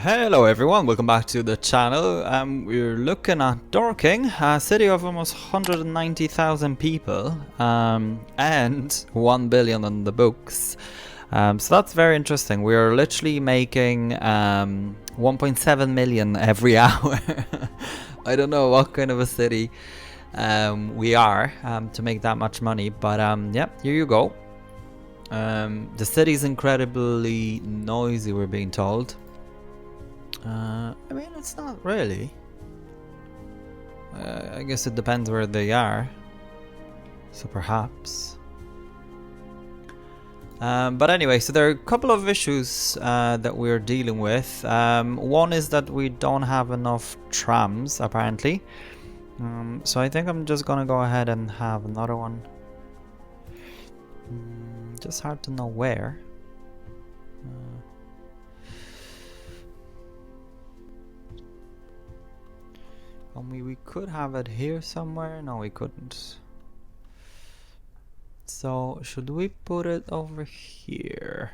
Hello everyone, welcome back to the channel. We're looking at Dorking, a city of almost 190,000 people, and 1 billion on the books. So that's very interesting. We're literally making 1.7 million every hour. I don't know what kind of a city we are to make that much money, but yeah, here you go. The city's incredibly noisy, we're being told. I mean, it's not really. I guess it depends where they are. So perhaps. But anyway, so there are a couple of issues that we're dealing with. One is that we don't have enough trams, apparently. So I think I'm just gonna go ahead and have another one. Just hard to know where. We could have it here somewhere. No, we couldn't. So should we put it over here?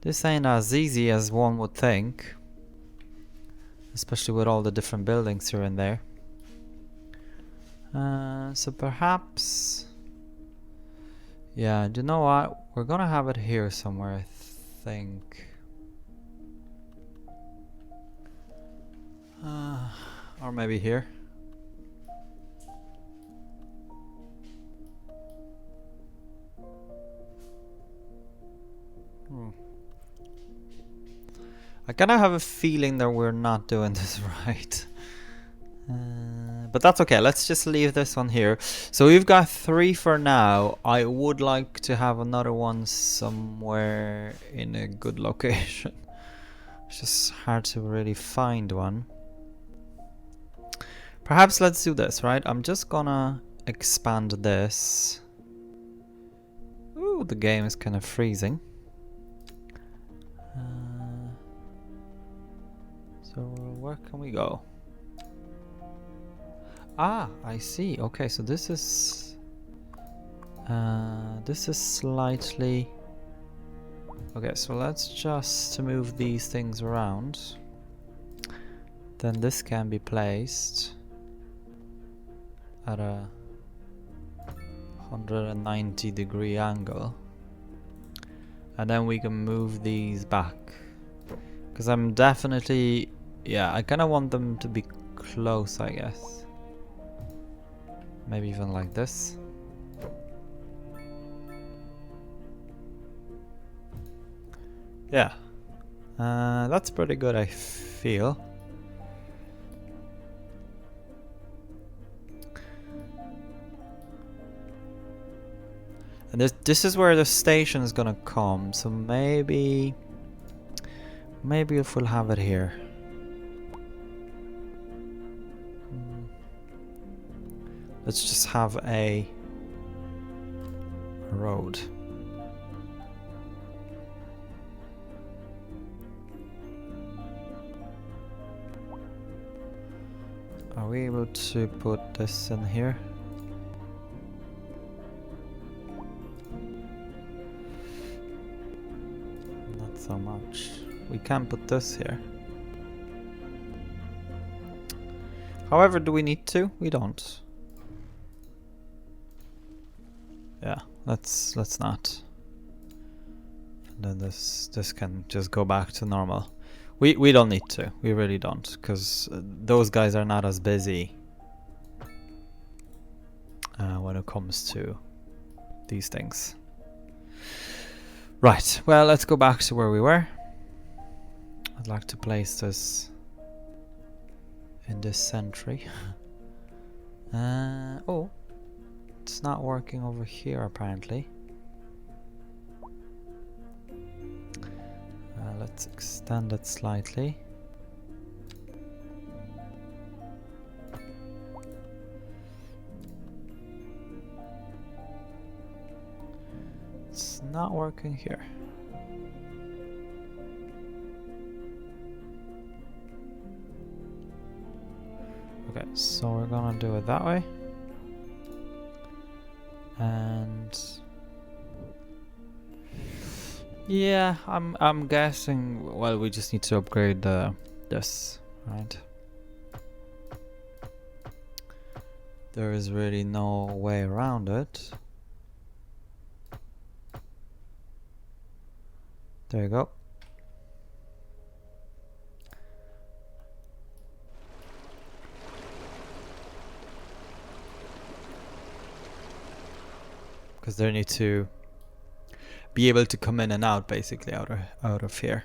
This ain't as easy as one would think, especially with all the different buildings here and there. So perhaps, yeah, do you know what? We're gonna have it here somewhere, I think. Or maybe here. I kind of have a feeling that we're not doing this right. But that's okay, let's just leave this one here. So we've got 3 for now. I would like to have another one somewhere in a good location. It's just hard to really find one. Perhaps let's do this, right? I'm just gonna expand this. Ooh, the game is kind of freezing. So where can we go? Ah, I see. Okay, so this is slightly. Okay, so let's just move these things around. Then this can be placed at a 190-degree angle, and then we can move these back, because I'm definitely, yeah, I kind of want them to be close, I guess. Maybe even like this. Yeah, that's pretty good, I feel. And this is where the station is gonna come, so maybe if we'll have it here. Let's just have a road. Are we able to put this in here? Not so much. We can put this here. However, do we need to? We don't. Yeah, let's not. And then this can just go back to normal. We don't need to. We really don't, because those guys are not as busy when it comes to these things. Right. Well, let's go back to where we were. I'd like to place this in this century. Oh, it's not working over here apparently. Let's extend it slightly. It's not working here. Okay, so we're gonna do it that way. And Yeah, I'm guessing. Well, we just need to upgrade this, right? There is really no way around it. There you go. Because they need to be able to come in and out, basically, out of here.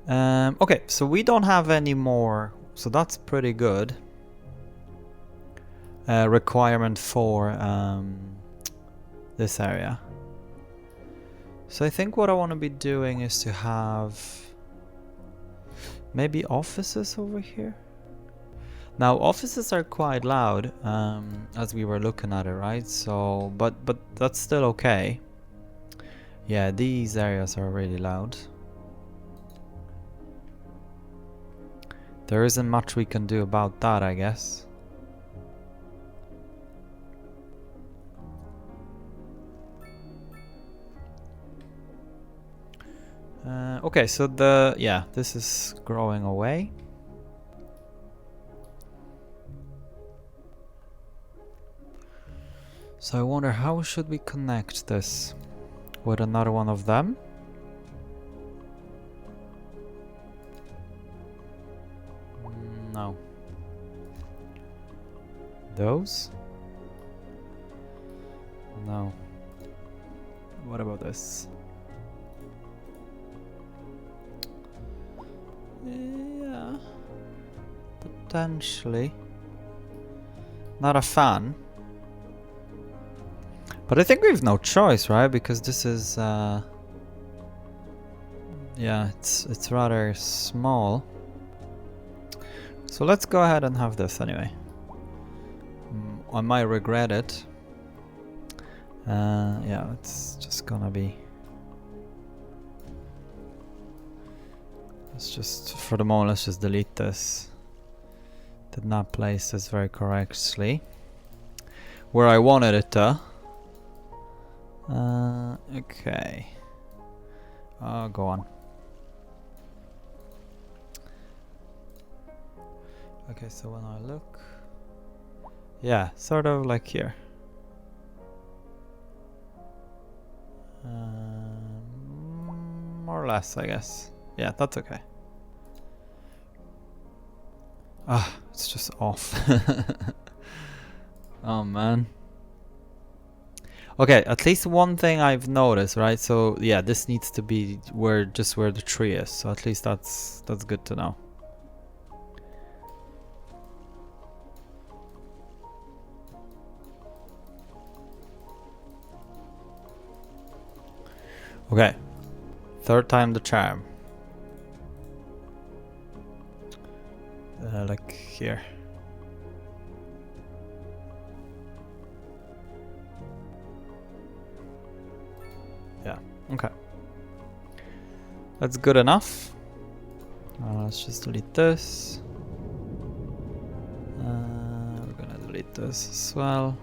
Okay, so we don't have any more, so that's pretty good. Requirement for this area. So I think what I want to be doing is to have maybe offices over here. Now offices are quite loud, as we were looking at it, right? So, but that's still okay. Yeah, these areas are really loud. There isn't much we can do about that, I guess. Okay, so this is growing away. So I wonder how should we connect this with another one of them? No. Those? No. What about this? Yeah. Potentially. Not a fan. But I think we have no choice, right? Because this is yeah, it's rather small. So let's go ahead and have this anyway. I might regret it. Yeah, it's just gonna be. Let's just, for the moment, let's just delete this. Did not place this very correctly. Where I wanted it though. Okay. Go on. Okay, so when I look, yeah, sort of like here. More or less, I guess. Yeah, that's okay. Ah, it's just off. Oh man. Okay, at least one thing I've noticed, right? So yeah, this needs to be where the tree is. So at least that's good to know. Okay, third time the charm. Like here. Yeah, okay. That's good enough. Let's just delete this. We're gonna delete this as well.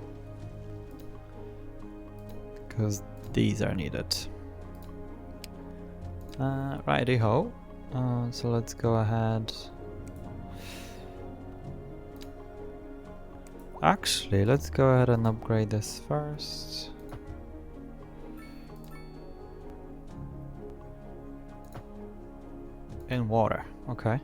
Because these are needed. Righty-ho. So let's go ahead. Actually, let's go ahead and upgrade this first. In water, okay.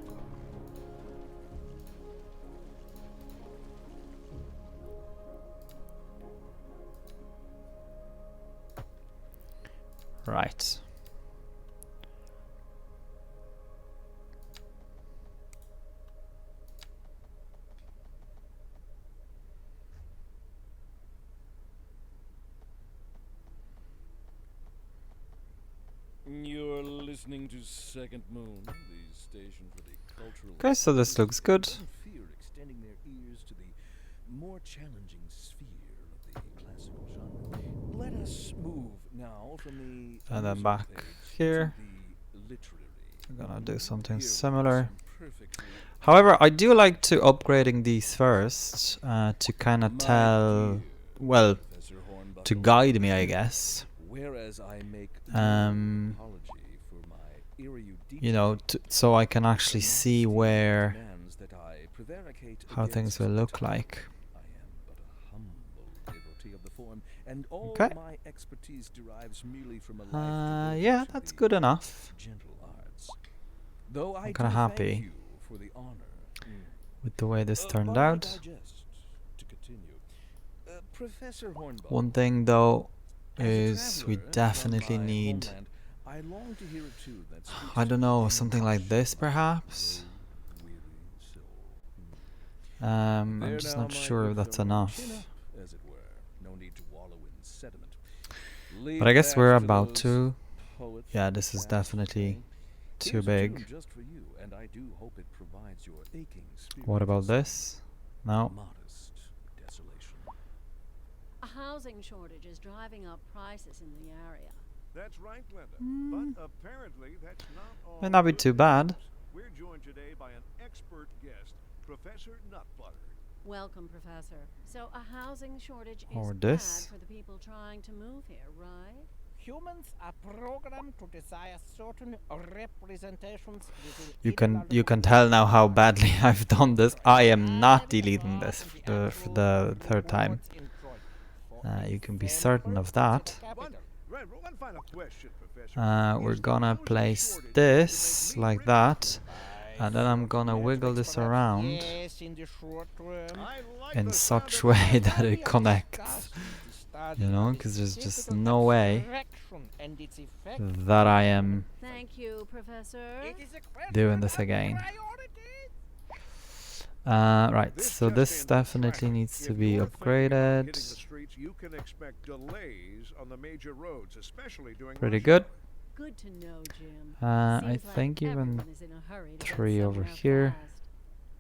Right. You're listening to Second Moon, the station for the cultural. Okay, so this looks good. Fear extending their ears to the more challenging sphere of the classical genre. Let us move now from the And then back here. I'm gonna do something similar. However, I do like to upgrading these first to kind of tell, well, to guide me, I guess. Whereas I make no Um, apology for my erudition, you know, so I can actually see where demands that I prevaricate how things will against look time. like. I am but a humble devotee of the form, and all Okay. my expertise derives merely from a life devoted Yeah, to that's the good enough. gentle arts. Though I I'm do kind of thank happy you for the honor. with the way this turned But I out. digest. To continue, Professor Hornblower. One thing though As a is we traveler definitely from my need, homeland, I long to hear a tune that speaks I to don't the know, something like anguish this of my perhaps. low, weary soul. I'm There just now, not my sure good if that's fellow. enough. Chin up, as it were. No need to wallow in sediment. But I Leave guess that we're for about those to. poets Yeah, of the this is past, definitely okay? too Here's a tune big. just for you, and I do hope it provides your aching spirit What about some this? No. modest desolation. A housing shortage is driving up prices in the area. That's right, Glenda. But apparently that's not all. Might not be good too bad. news. We're joined today by an expert guest, Professor Nutbutter. Welcome, Professor. So a housing shortage Or is this. bad for the people trying to move here, right? Humans are programmed to desire certain representations within You can tell now how badly I've done this. I am not deleting this for the third time. You can be certain of that. One final question, Professor. We're Is the gonna housing place shortage this going to make me like rich? that, and then I'm gonna wiggle this around Yes, in the short term. I like in the such sound of way that. that it connects. You know, because there's just no way that I am Thank you, Professor. doing this again. Right, This so just this in, definitely traffic. needs to If be you're thinking about hitting the upgraded. streets, you can expect delays on the major roads, especially during Pretty rush good. hour. Good to know, Jim. I Seems like think even everyone is in a hurry to get 3 over somewhere here. fast.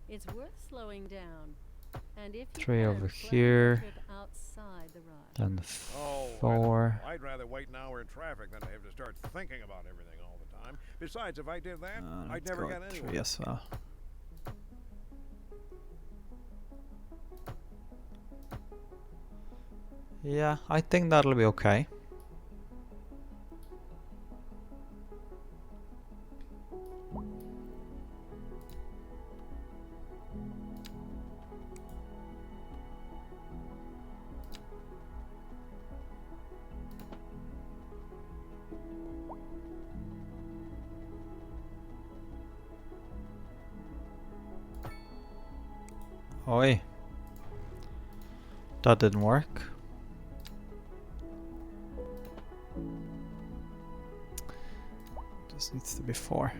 It's worth slowing down. And if you 3 can, over plan here. a trip outside the rush. Then Oh, 4. I'd rather wait an hour in traffic than to have to start thinking about everything all the time. Besides, if I did that, I'd Let's never go get at anywhere. 3 as well. Yeah, I think that'll be okay. Oi. That didn't work. This needs to be 4.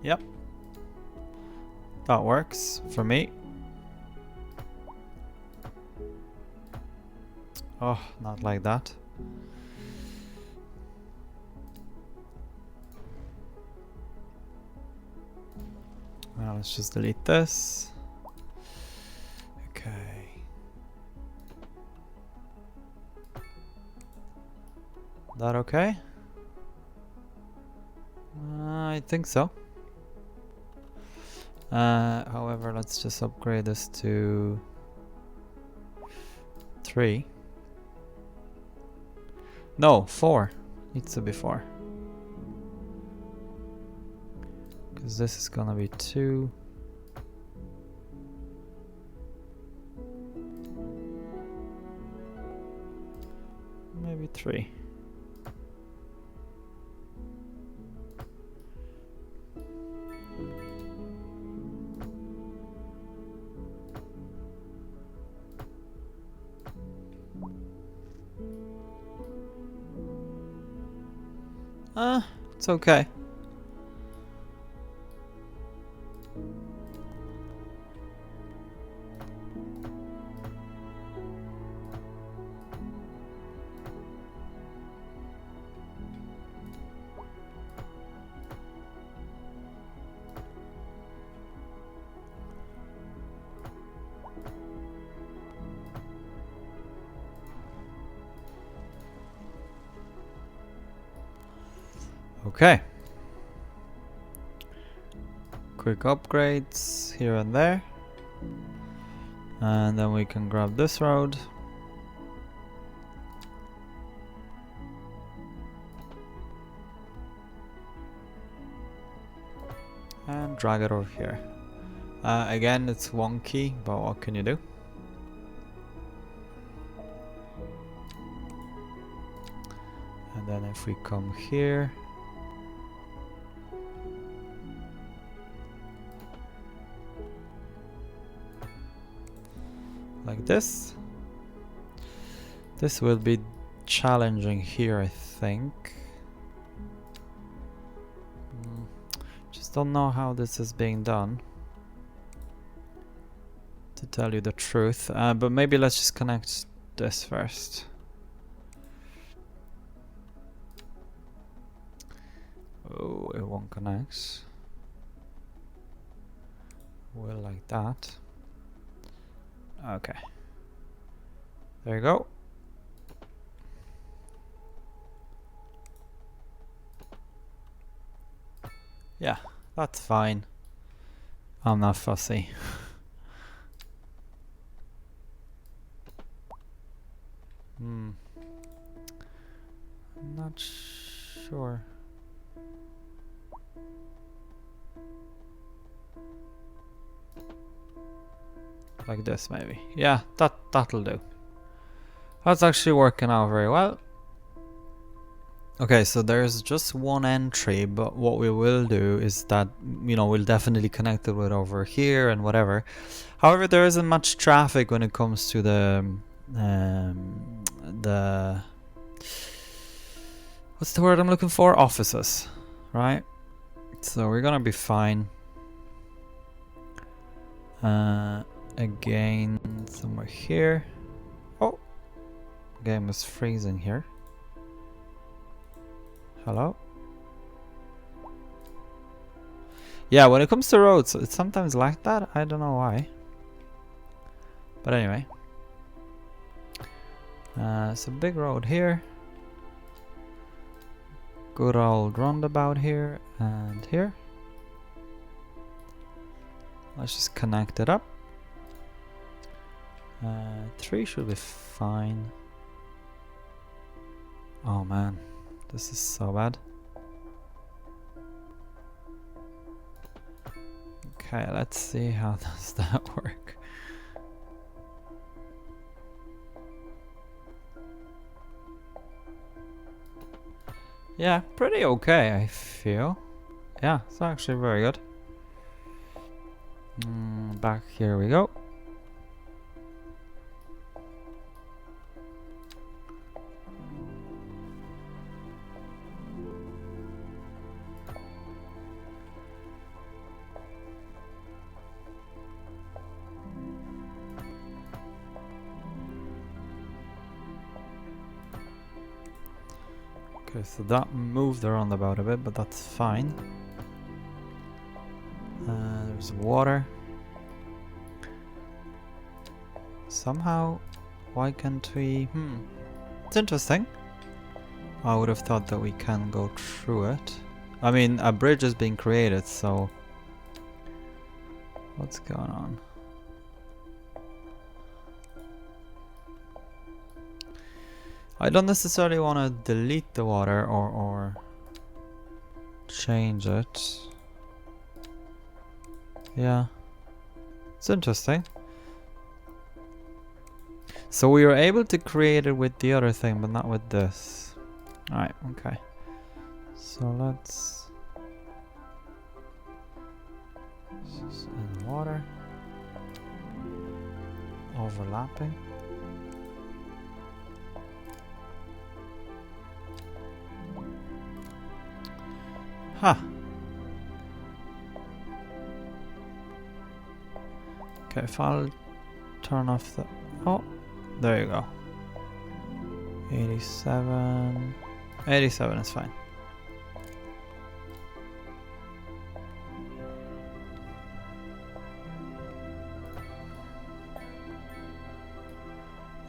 Yep. That works for me. Oh, not like that. Well, let's just delete this. Okay. That okay? I think so. However, let's just upgrade this to 3. No, 4. Needs to be 4. Because this is gonna be 2. Maybe 3. It's okay. Okay. Quick upgrades here and there. And then we can grab this road. And drag it over here. Again, it's wonky, but what can you do? And then if we come here, like this will be challenging here, I think. Just don't know how this is being done, to tell you the truth, but maybe let's just connect this first. Oh, it won't connect. Well, like that. Okay. There you go. Yeah, that's fine. I'm not fussy. I'm not sure. Like this, maybe. Yeah, that'll do. That's actually working out very well. Okay, so there's just one entry, but what we will do is that, you know, we'll definitely connect it with over here and whatever. However, there isn't much traffic when it comes to the what's the word I'm looking for? Offices, right? So we're gonna be fine. Again, somewhere here. Oh, game is freezing here. Hello? Yeah, when it comes to roads, it's sometimes like that. I don't know why. But anyway. It's a big road here. Good old roundabout here and here. Let's just connect it up. 3 should be fine. Oh man, this is so bad. Okay, let's see how does that work. Yeah, pretty okay, I feel. Yeah, it's actually very good. Back here we go. Okay, so that moved the roundabout a bit, but that's fine. There's water. Somehow, why can't we? It's interesting. I would have thought that we can go through it. I mean, a bridge is being created, so what's going on? I don't necessarily want to delete the water or change it. Yeah, it's interesting. So we were able to create it with the other thing, but not with this. Alright, okay. So let's... This is in water. Overlapping. Huh. Okay, if I'll turn off the... Oh, there you go. 87... 87 is fine.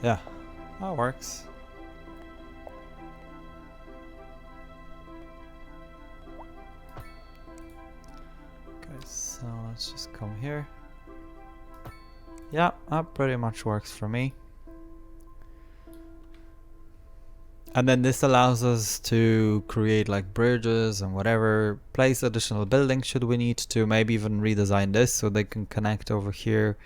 Yeah, that works. let's just come here. Yeah, that pretty much works for me. And then this allows us to create like bridges and whatever, place additional buildings should we need to, maybe even redesign this so they can connect over here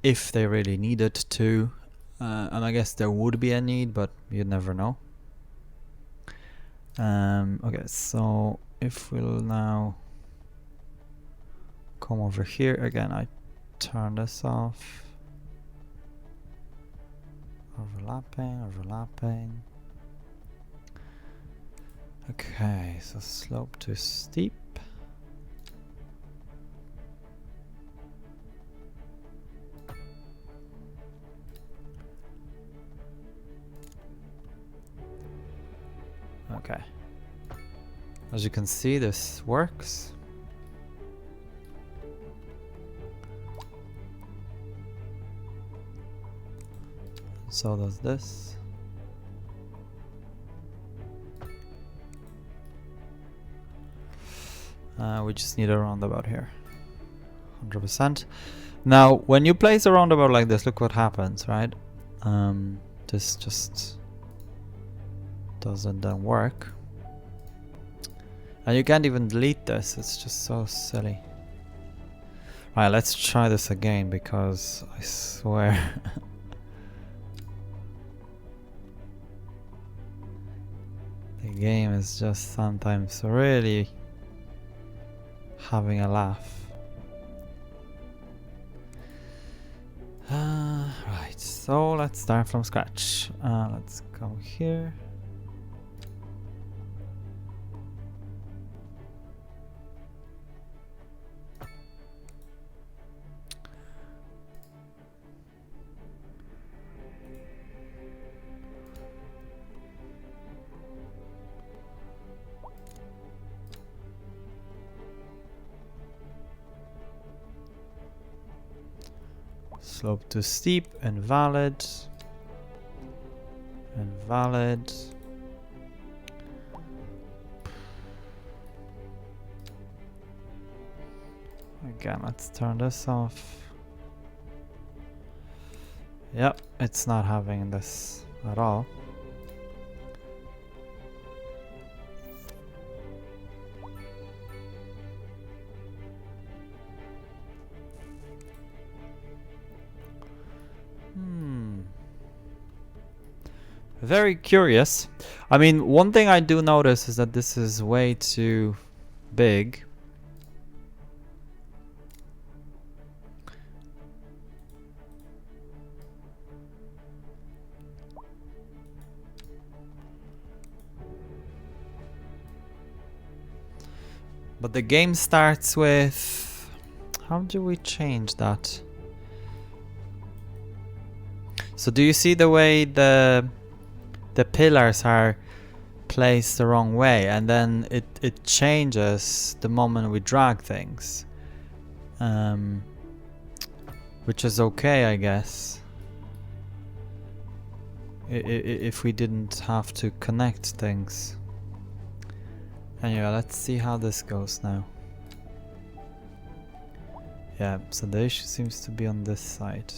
if they really needed to. And I guess there would be a need, but you never know. Okay, so if we'll now come over here again, I turn this off. Overlapping. Okay, so slope to steep. Okay. As you can see, this works. So does this. We just need a roundabout here. 100%. Now, when you place a roundabout like this, look what happens, right? This just doesn't then work. And you can't even delete this, it's just so silly. Right, let's try this again because I swear the game is just sometimes really having a laugh. Right, so let's start from scratch. Let's go here. Slope to steep, invalid. Invalid. Again, let's turn this off. Yep, it's not having this at all. Very curious. I mean, one thing I do notice is that this is way too big. But the game starts with... How do we change that? So do you see the way the pillars are placed the wrong way, and then it changes the moment we drag things, which is okay, I guess, if we didn't have to connect things. Anyway, let's see how this goes now. Yeah, so the issue seems to be on this side.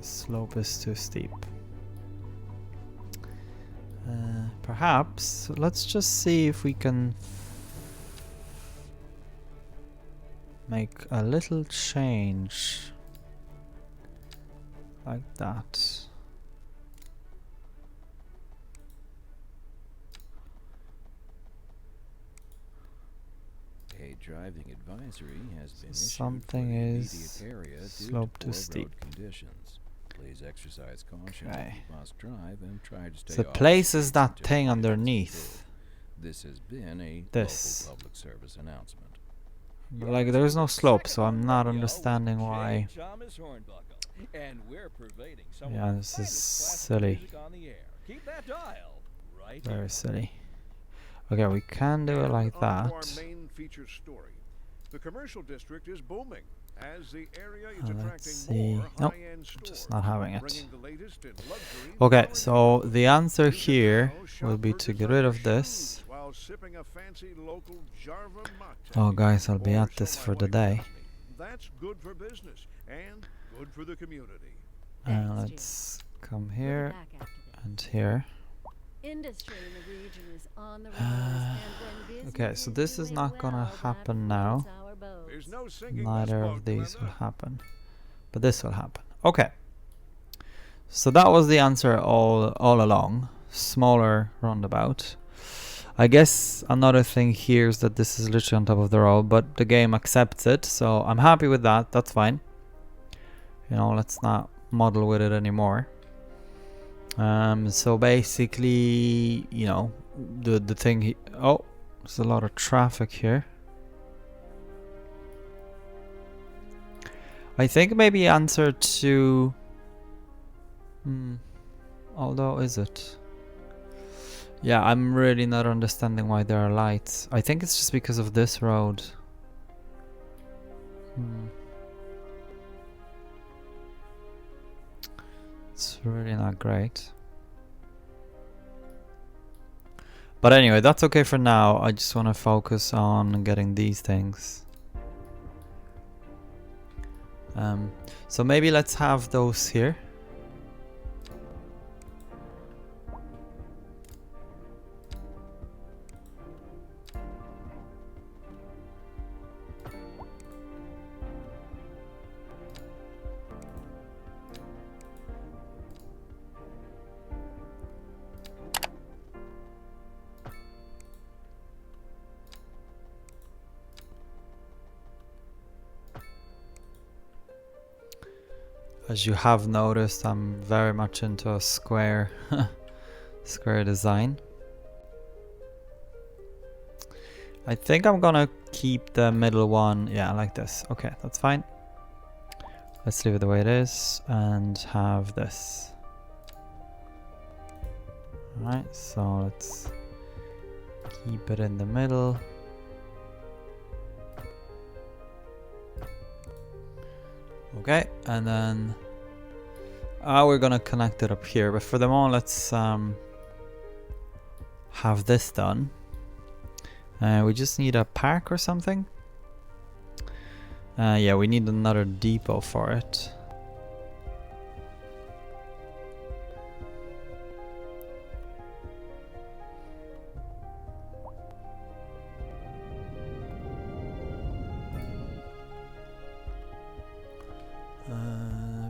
Slope is too steep. Perhaps let's just see if we can make a little change like that. A driving advisory has been issued Something for the is immediate area due slope to too poor steep. road conditions. Please exercise caution Okay. as you must drive and try to stay So off places streets that until thing conditions underneath. improve. This has been a This. local public service announcement. But like there's no slope, so I'm not understanding why. Yeah, this is silly. Keep that dial right Very silly. Okay, we can do it like On to our that. main feature story. The commercial district is booming as the area is Let's attracting see. more Nope, high-end stores, just not having it. bringing the latest in luxury Okay, to our so neighborhood. the answer You can here now will shop be for to get rid of designer this. shoes while sipping a fancy local Jarva mate. Oh guys, I'll be Or at so this my for the wife day. tells me. That's good for business and good for the community. Thanks, Let's come We'll be here back after this. and here. Industry in the region is on the rise, and when Okay, so business this is doing not gonna well, that happen now. floats our boats. There's no sinking Neither this of boat, these will Glenda. happen. But this will happen. Okay. So that was the answer all along. Smaller roundabout. I guess another thing here is that this is literally on top of the road, but the game accepts it, so I'm happy with that. That's fine. You know, let's not muddle with it anymore. So basically, you know, the thing. Oh, there's a lot of traffic here. I think maybe answer to. Although, is it? Yeah, I'm really not understanding why there are lights. I think it's just because of this road. It's really not great. But anyway, that's okay for now. I just want to focus on getting these things. So maybe let's have those here. As you have noticed, I'm very much into a square square design. I think I'm gonna keep the middle one, yeah, like this. Okay, that's fine. Let's leave it the way it is and have this. Alright, so let's keep it in the middle. Okay, and then we're gonna connect it up here, but for the moment let's have this done. We just need a park or something. Yeah, we need another depot for it.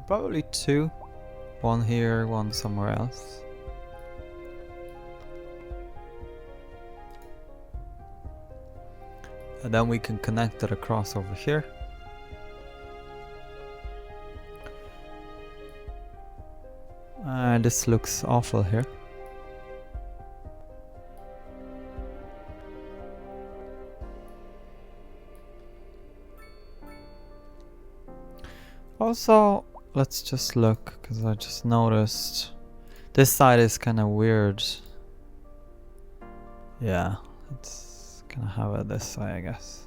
Probably two. One here, one somewhere else. And then we can connect it across over here. This looks awful here. Also, let's just look, because I just noticed this side is kind of weird. Yeah, let's kind of have it this way, I guess.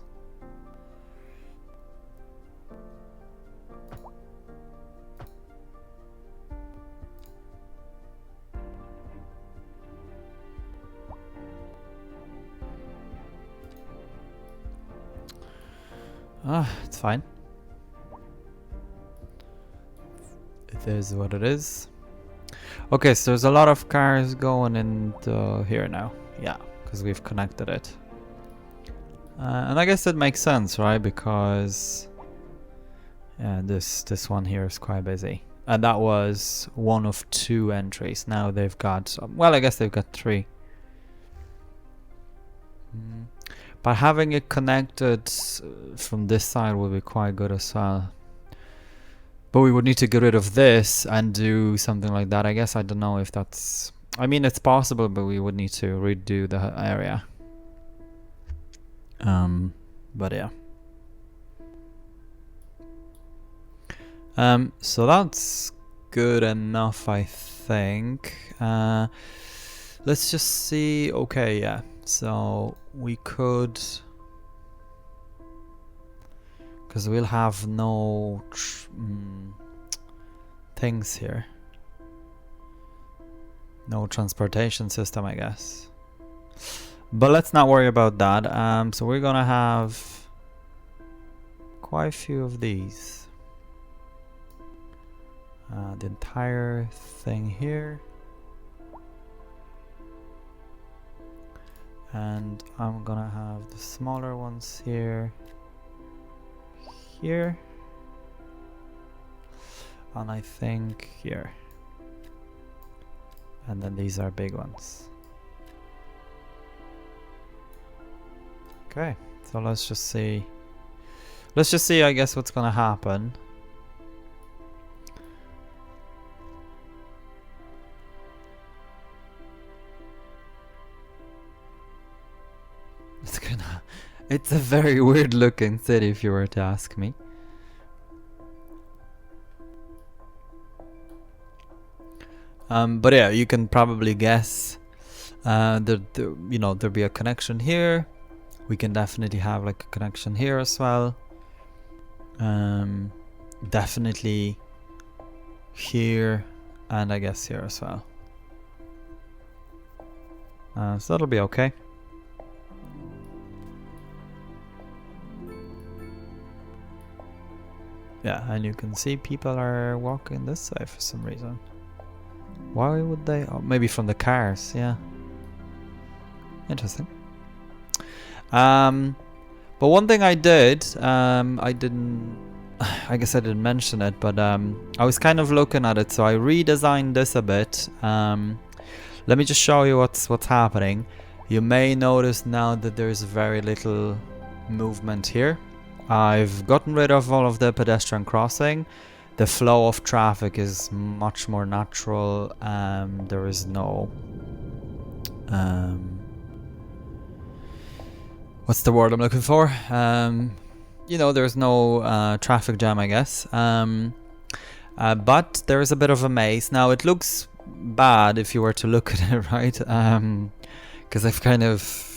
It's fine. It is what it is. Okay, so there's a lot of cars going into here now. Yeah, because we've connected it. And I guess it makes sense, right? Because yeah, this one here is quite busy. And that was one of two entries. Now they've got, well, I guess they've got three. But having it connected from this side would be quite good as well. But we would need to get rid of this and do something like that. I guess I don't know if that's... I mean, it's possible, but we would need to redo the area. But yeah. So that's good enough, I think. Let's just see. Okay, yeah. So we could because we'll have no things here. No transportation system, I guess. But let's not worry about that. So we're gonna have quite a few of these. The entire thing here. And I'm gonna have the smaller ones here. Here. And I think here. And then these are big ones. Okay, so let's just see. Let's just see, I guess, what's gonna happen. It's a very weird looking city if you were to ask me. But yeah, you can probably guess you know, there'll be a connection here. We can definitely have like a connection here as well. Definitely here, and I guess here as well. So that'll be okay. Yeah, and you can see people are walking this way for some reason. Why would they? Oh, maybe from the cars, yeah. Interesting. But one thing I did, I guess I didn't mention it, but I was kind of looking at it, so I redesigned this a bit. Let me just show you what's happening. You may notice now that there's very little movement here. I've gotten rid of all of the pedestrian crossing. The flow of traffic is much more natural. There is no what's the word I'm looking for? You know, there's no traffic jam, I guess. But there is a bit of a maze. Now it looks bad if you were to look at it, right? Because I've kind of,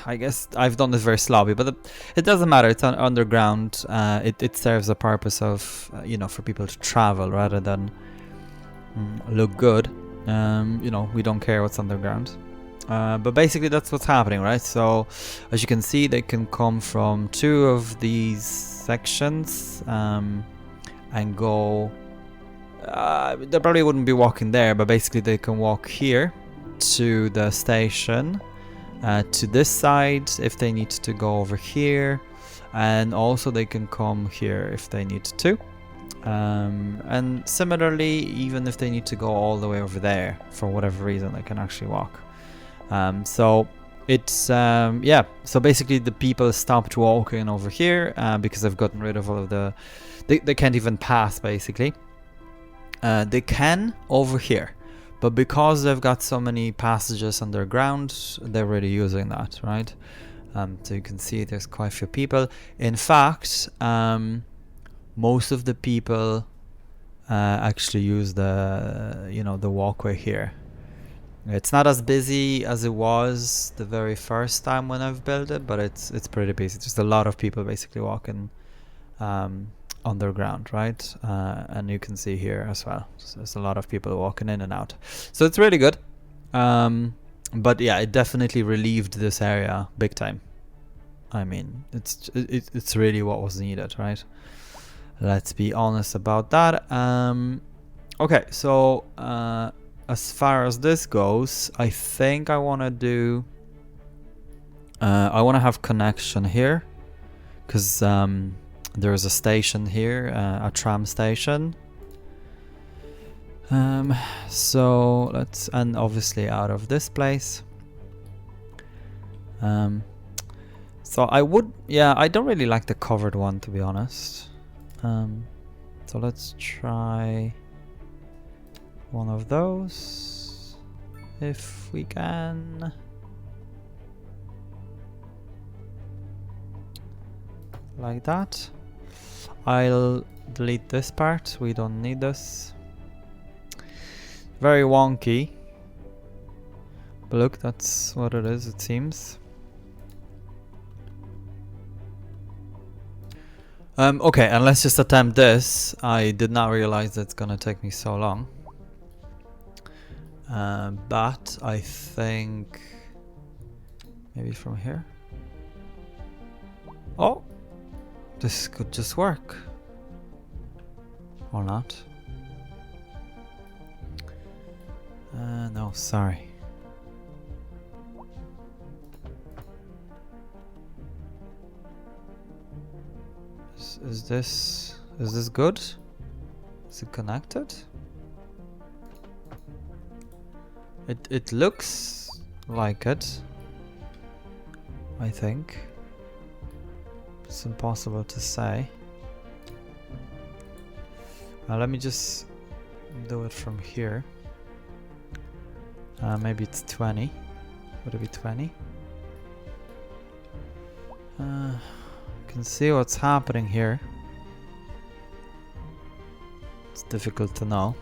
I guess I've done this very sloppy, but it doesn't matter. It's underground. It serves a purpose of, you know, for people to travel rather than look good. You know, we don't care what's underground. But basically that's what's happening, right? So as you can see, they can come from two of these sections and go. They probably wouldn't be walking there, but basically they can walk here to the station. To this side if they need to go over here, and also they can come here if they need to, and similarly even if they need to go all the way over there for whatever reason, they can actually walk. So it's yeah, so basically the people stopped walking over here because I've gotten rid of all of the they can't even pass basically. They can over here, but because they've got so many passages underground, they're really using that, right? So you can see there's quite a few people. In fact, most of the people actually use the, you know, the walkway here. It's not as busy as it was the very first time when I've built it, but it's pretty busy. There's a lot of people basically walking underground, right? And you can see here as well, so there's a lot of people walking in and out, so it's really good. But yeah, it definitely relieved this area big time. I mean, it's really what was needed, right? Let's be honest about that. Okay, so as far as this goes, I think I want to do I want to have connection here, because there's a station here, a tram station. So let's, and obviously out of this place. So I would, yeah, I don't really like the covered one, to be honest. So let's try one of those if we can. Like that. I'll delete this part, we don't need this. Very wonky, but look, that's what it is, it seems. Okay, and let's just attempt this. I did not realize it's gonna take me so long. But I think maybe from here. Oh, this could just work. Or not. No, sorry. Is this good? Is it connected? It looks like it. I think. It's impossible to say. Let me just do it from here. Maybe it's 20. Would it be 20? Can see what's happening here. It's difficult to know.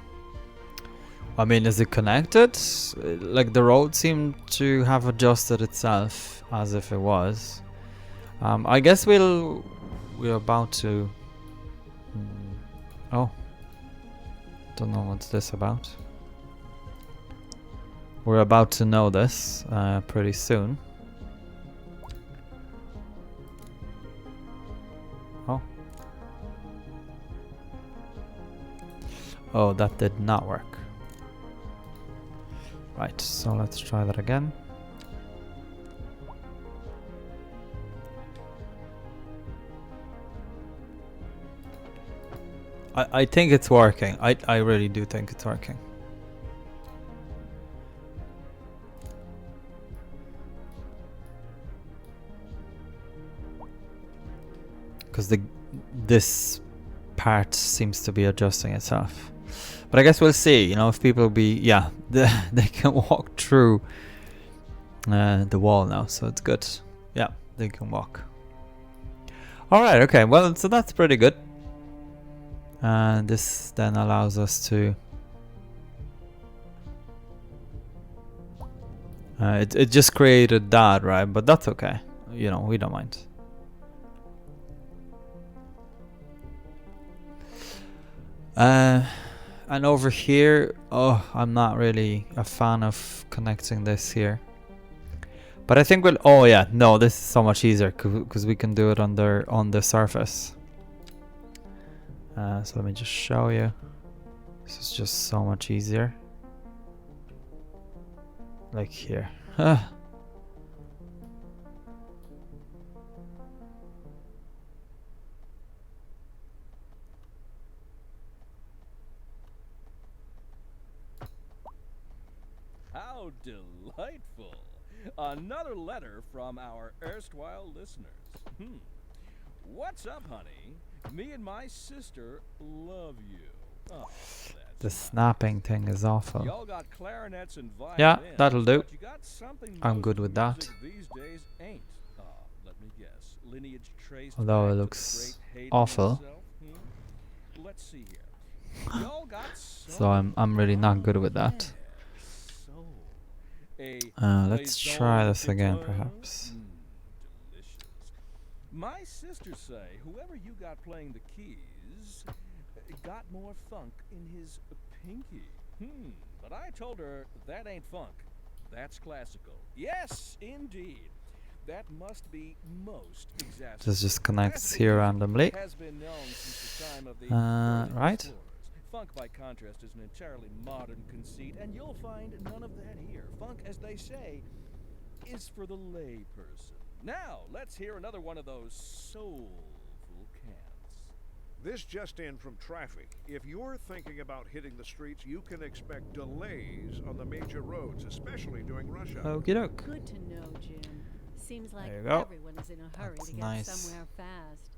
I mean, is it connected? Like the road seemed to have adjusted itself as if it was. I guess we're about to. Oh, don't know what's this about. We're about to know this pretty soon. Oh. Oh, that did not work. Right, so let's try that again. I think it's working. I really do think it's working. Because this part seems to be adjusting itself. But I guess we'll see, you know, if people they can walk through the wall now, so it's good. Yeah, they can walk. Alright, okay, well, so that's pretty good. And this then allows us to... it just created that, right? But that's okay. You know, we don't mind. And over here, oh, I'm not really a fan of connecting this here. But I think we'll... Oh yeah, no, this is so much easier because we can do it on the surface. So let me just show you. This is just so much easier. Like here. How delightful! Another letter from our erstwhile listeners. What's up, honey? Me and my sister love you. Oh, the snapping thing is awful. Y'all got clarinets and violins, yeah, that'll do. but you got something I'm good with that. these days ain't. Let me guess. Lineage traced Although back it to the looks great Hayden awful. himself, Let's see here. Y'all got So I'm really not good with that. Let's try this again, perhaps. Delicious. My sisters say whoever you got playing the keys got more funk in his pinky. But I told her that ain't funk. That's classical. Yes, indeed. That must be most exasperating. This just connects here randomly. Has been known since the time of the right. explorers. Funk, by contrast, is an entirely modern conceit, and you'll find none of that here. Funk, as they say, is for the lay person. Now, let's hear another one of those soulful cants. This just in from traffic. If you're thinking about hitting the streets, you can expect delays on the major roads, especially during rush hour. Okie doke. Good to know, Jim. Seems like There you go. everyone is in a hurry That's to get nice. somewhere fast.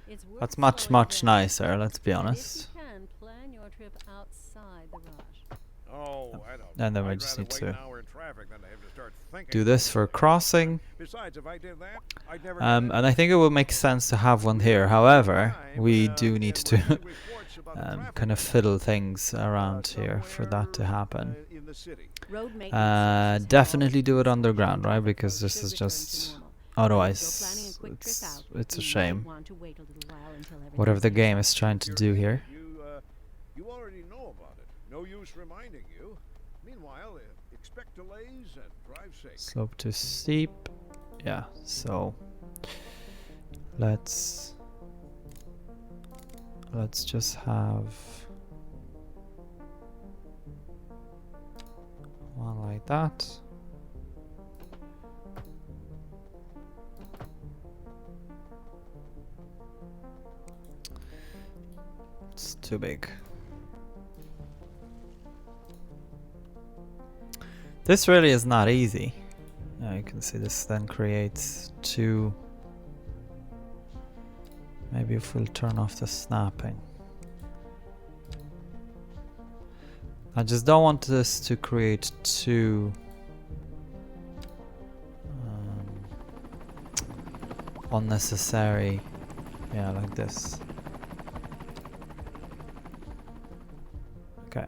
It's worth That's much, slowing much down. nicer, let's be And honest. if you can, plan your trip outside the rush. Oh, I don't. And then we I'd just rather need wait to an hour in traffic than to have to start thinking do about this for it. crossing. Besides, if I did that, I'd never. And I think it would make sense to have one here. However, we do need to kind of fiddle things around here for that to happen. Road maintenance services Definitely do it are underground, right? always Because this should is return to just normal. Otherwise, it's a shame. Whatever the game is trying to do here. You already know about it. No use reminding you. Meanwhile, expect delays and drive safe. Slope too steep. Yeah, so let's just have one like that. It's too big. This really is not easy. You can see this then creates two. Maybe if we'll turn off the snapping. I just don't want this to create two unnecessary, yeah, like this. Okay.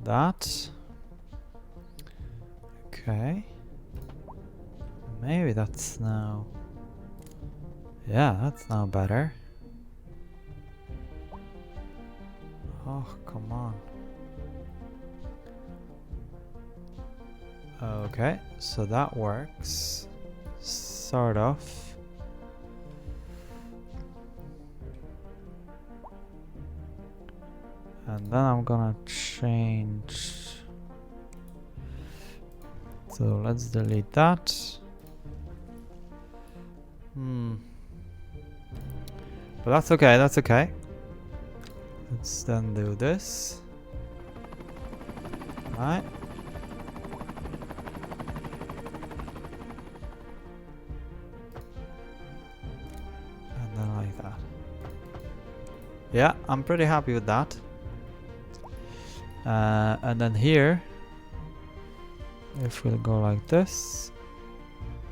That. Okay. Maybe that's now. Yeah, that's now better. Oh, come on. Okay, so that works. Sort of. And then I'm gonna change. So let's delete that. But that's okay, that's okay. Let's then do this. Right. And then like that. Yeah, I'm pretty happy with that. And then here, if we'll go like this,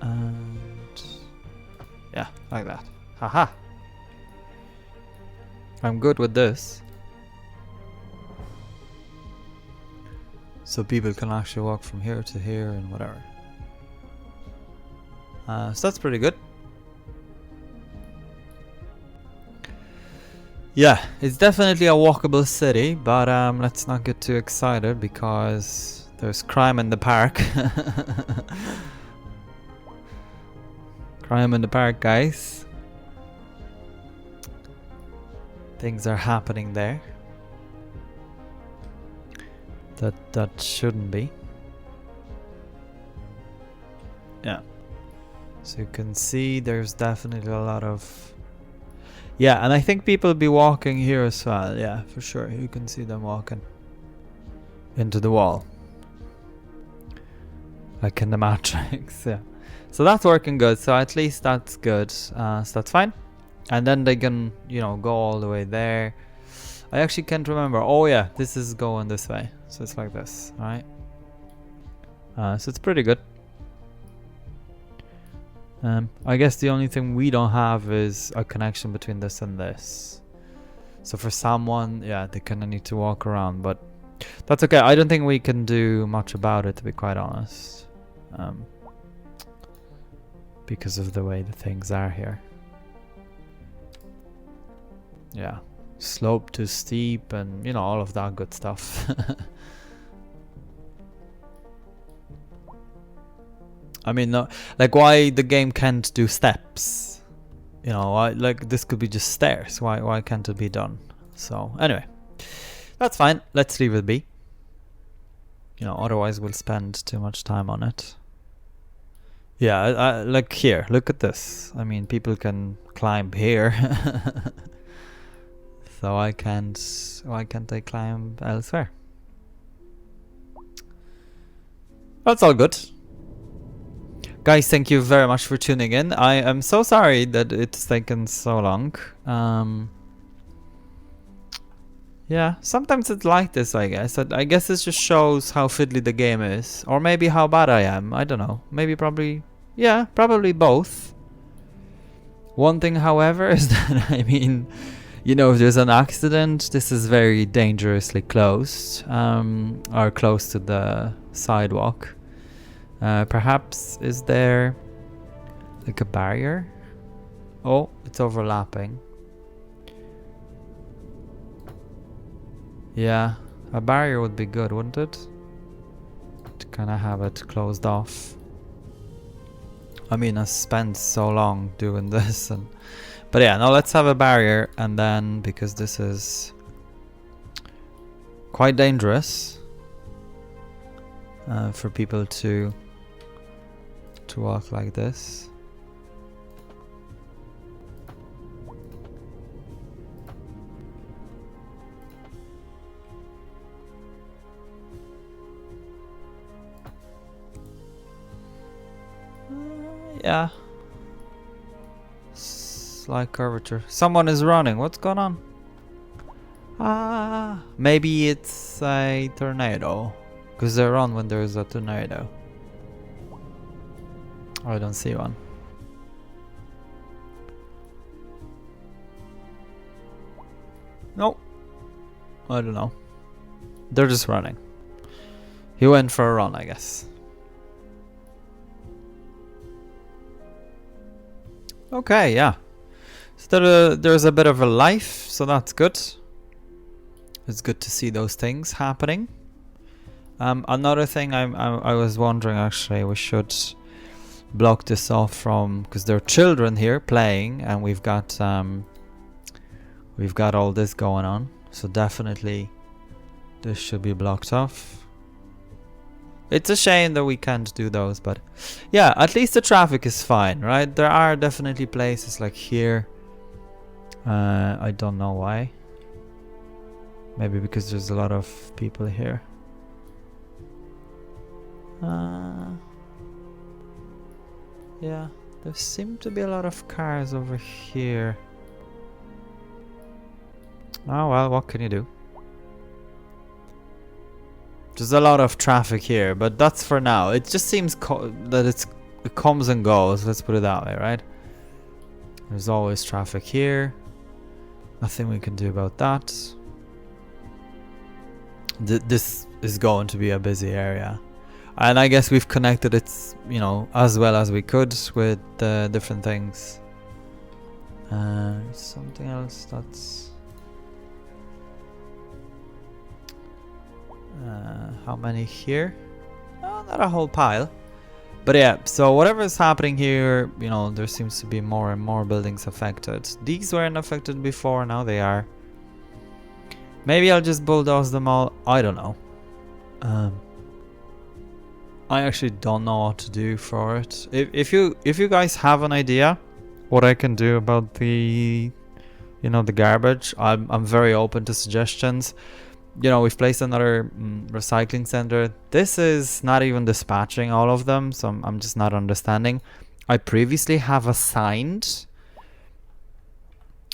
and yeah, like that. Haha. I'm good with this. So people can actually walk from here to here and whatever. So that's pretty good. Yeah, it's definitely a walkable city, but let's not get too excited because there's crime in the park. Crime in the park, guys. Things are happening there that shouldn't be. Yeah. So you can see there's definitely a lot of. Yeah, and I think people be walking here as well. Yeah, for sure. You can see them walking into the wall, like in the Matrix. Yeah. So that's working good. So at least that's good. So that's fine. And then they can, you know, go all the way there. I actually can't remember. Oh yeah, this is going this way. So it's like this, right? So it's pretty good. I guess the only thing we don't have is a connection between this and this. So for someone, yeah, they kind of need to walk around, but that's okay. I don't think we can do much about it, to be quite honest. Because of the way the things are here. Yeah, slope too steep and, you know, all of that good stuff. I mean, no, like why the game can't do steps? You know, like this could be just stairs. Why can't it be done? So anyway, that's fine. Let's leave it be. You know, otherwise we'll spend too much time on it. Yeah, like here, look at this. I mean, people can climb here. So why can't they climb elsewhere? That's all good. Guys, thank you very much for tuning in. I am so sorry that it's taken so long. Yeah, sometimes it's like this, I guess. I guess this just shows how fiddly the game is. Or maybe how bad I am. I don't know. Maybe probably... Yeah, probably both. One thing, however, is that, I mean... You know, if there's an accident, this is very dangerously close, or close to the sidewalk. Perhaps is there like a barrier? Oh, it's overlapping. Yeah, a barrier would be good, wouldn't it? To kind of have it closed off. I mean, I spent so long doing this, but yeah, no, let's have a barrier, and then because this is quite dangerous for people to walk like this. Yeah. Slight curvature. Someone is running. What's going on? Ah, maybe it's a tornado. Because they run when there is a tornado. I don't see one. No. I don't know. They're just running. He went for a run, I guess. Okay, yeah. So there's a bit of a life, so that's good. It's good to see those things happening. Another thing I was wondering, actually, we should block this off from, because there are children here playing, and we've got all this going on. So definitely this should be blocked off. It's a shame that we can't do those, but yeah, at least the traffic is fine, right? There are definitely places like here. I don't know why. Maybe because there's a lot of people here. Yeah, there seem to be a lot of cars over here. Oh well, what can you do? There's a lot of traffic here, but that's for now. It just seems that it comes and goes, let's put it that way, right? There's always traffic here. Nothing we can do about that. This is going to be a busy area. And I guess we've connected it, you know, as well as we could with the different things. Something else that's... how many here? Oh, not a whole pile. But yeah, so whatever is happening here, you know, there seems to be more and more buildings affected. These weren't affected before, now they are. Maybe I'll just bulldoze them all. I don't know. I actually don't know what to do for it. If you guys have an idea what I can do about the, you know, the garbage, I'm very open to suggestions. You know, we've placed another recycling center. This is not even dispatching all of them, so I'm just not understanding. I previously have assigned,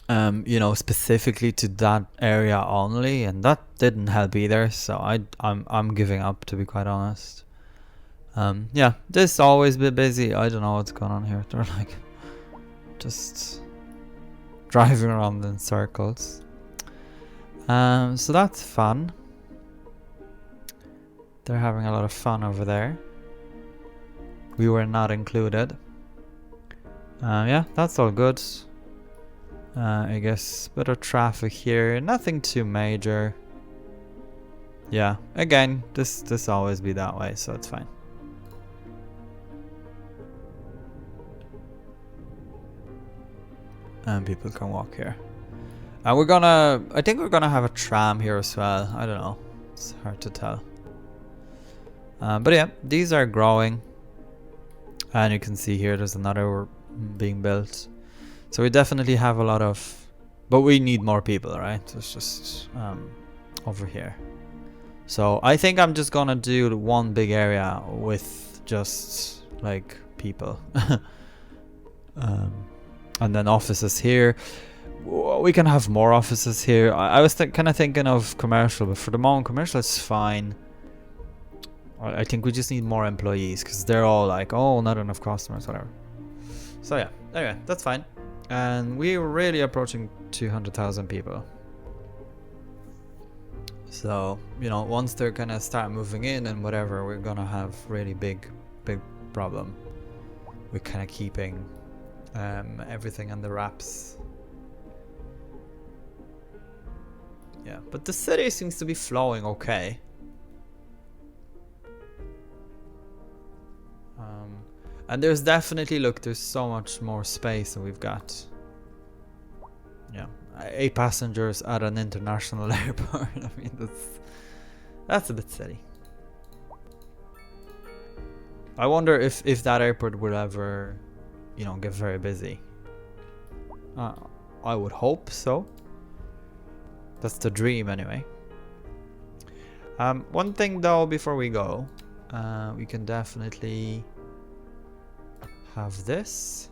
you know, specifically to that area only, and that didn't help either. So I'm giving up, to be quite honest. Yeah, this always been busy. I don't know what's going on here. They're like just driving around in circles. So that's fun. They're having a lot of fun over there. We were not included. Yeah, that's all good. I guess bit of traffic here, nothing too major. Yeah, again, this always be that way, so it's fine. And people can walk here. I think we're gonna have a tram here as well. I don't know, it's hard to tell. But yeah, these are growing, and you can see here there's another being built. So we definitely have a lot of, but we need more people, right? So it's just over here. So I think I'm just gonna do one big area with just like people. And then offices here. We can have more offices here. I was kind of thinking of commercial, but for the moment commercial is fine. I think we just need more employees, because they're all like, oh, not enough customers, whatever. So yeah, anyway, that's fine. And we're really approaching 200,000 people. So, you know, once they're gonna start moving in and whatever, we're gonna have really big big problem with kind of keeping everything under wraps. Yeah, but the city seems to be flowing okay. And there's definitely, look, there's so much more space than we've got. Yeah, 8 passengers at an international airport. I mean, that's a bit silly. I wonder if that airport will ever, you know, get very busy. I would hope so. That's the dream anyway. One thing though, before we go, we can definitely have this.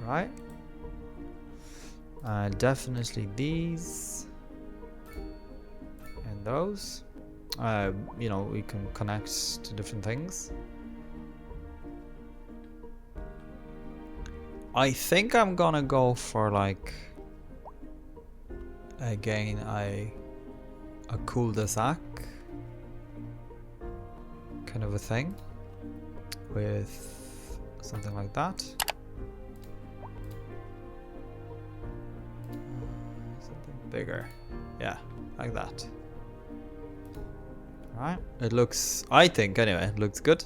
Right. Definitely these and those. You know, we can connect to different things. I think I'm gonna go for like again a cul-de-sac kind of a thing with something like that. Something bigger, yeah, like that. Right, it looks, I think anyway, it looks good.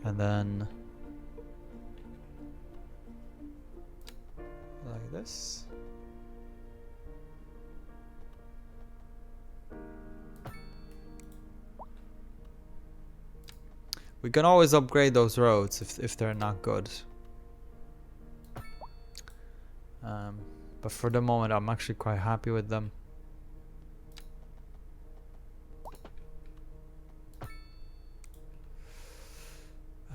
And then like this. We can always upgrade those roads if they're not good. But for the moment I'm actually quite happy with them.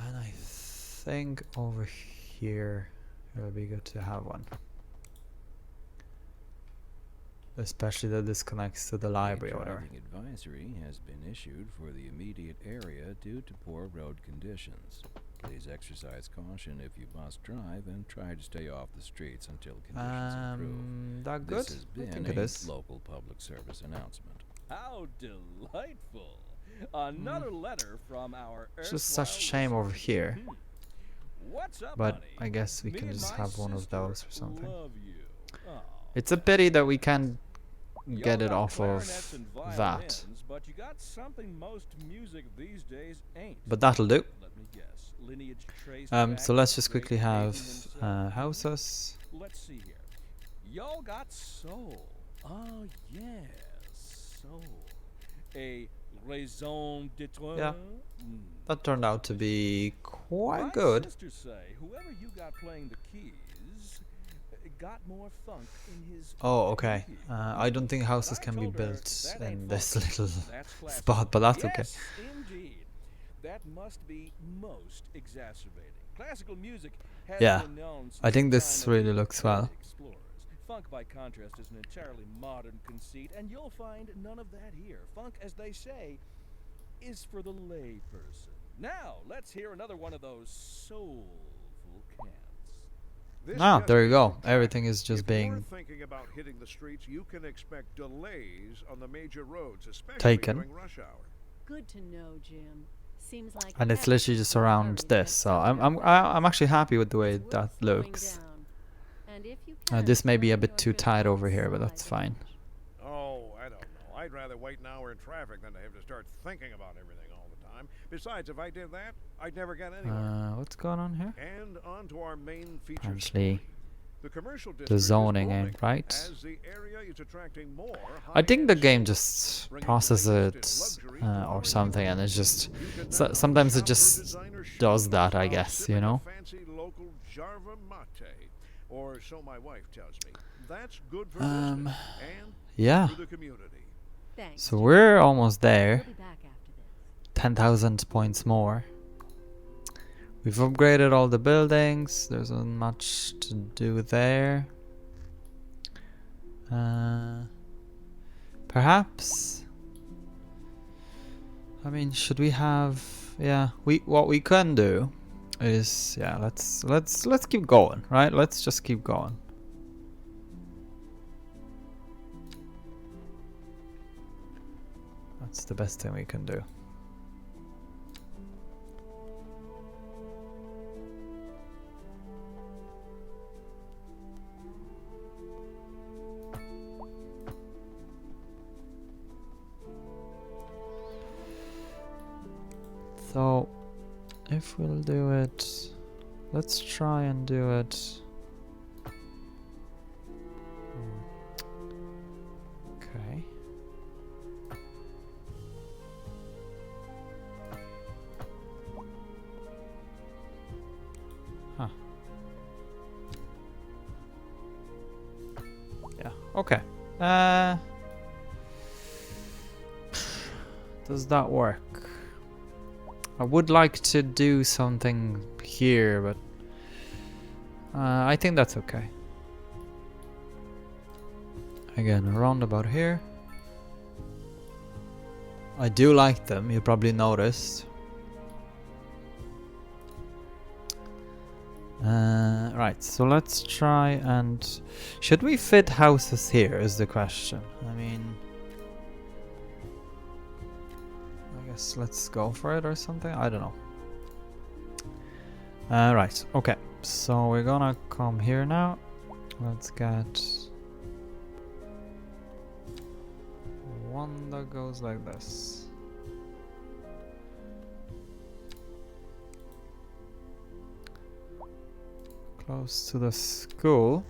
And I think over here it would be good to have one. Especially that this connects to the library or whatever. Driving advisory has been issued for the immediate area due to poor road conditions. Please exercise caution if you must drive and try to stay off the streets until conditions improve. That good? This has I think been it a is. local public service announcement. How delightful! Another letter from our It's just such a shame over here. What's up, But honey? I guess we Me can and just my have one of sister those or something. love you. Aw. It's a pity that we can't get Y'all it got off clarinets of and that. violins, but you got something most music these days ain't. But that'll do. Let me guess. Lineage traced So back let's to just great quickly Pagan have himself. houses. Let's see here. Y'all got soul. Oh yes, soul. A raison d'être. Yeah. Mm. That turned out to be quite My good. sisters say whoever you got playing the keys got more funk in his Oh, okay. pinky. I don't think houses But I can be told her built that in ain't this funk. little That's classic. spot, but that's okay. Yes, indeed. That must be most exacerbating. Classical music has Yeah, been known since I think the this time of really the looks early well. explorers. Funk, by contrast, is an entirely modern conceit, and you'll find none of that here. Funk, as they say, is for the lay person. Now, let's hear another one of those soulful cants. This Ah, there you go. destination track, Everything is just if you're being thinking about hitting the streets, you can expect delays on the major roads, especially taken. during rush hour. Good to know, Jim. Seems like And it's literally just everything's around very this, so good. I'm actually happy with the way It's worth that slowing looks. down. And if you can, This may be a plan bit your too trip tight over here, but outside that's the fine. village. Oh, I don't know. I'd rather wait an hour in traffic than to have to start thinking about everything all the time. Besides, if I did that, I'd never get anywhere. What's going on here? And on to our main feature Apparently, story. The commercial district the is zoning booming ain't right. as the area is attracting more I think the high-end game stores, just bringing processes the it latest in luxury or to our something, and it's neighborhoods. just You can now sometimes it shop for just designer does shoes that, I while guess, sipping you a know. fancy local Jarva mate, or so my wife tells me. That's good for Um, business and Yeah. for the community. Thanks. So Jim. we're almost there. We'll be back after this. 10,000 points more. We've upgraded all the buildings. There's not much to do there. Perhaps. I mean, should we have? Yeah, what we can do is, yeah, let's keep going, right? Let's just keep going. That's the best thing we can do. So, if we'll do it, let's try and do it. Okay. Huh. Yeah, okay. Does that work? I would like to do something here, but I think that's okay. Again, around about here. I do like them, you probably noticed. Right, so let's try and... Should we fit houses here is the question. I mean... I guess let's go for it or something, I don't know. Right, okay, so we're gonna come here now. Let's get... one that goes like this. Close to the school.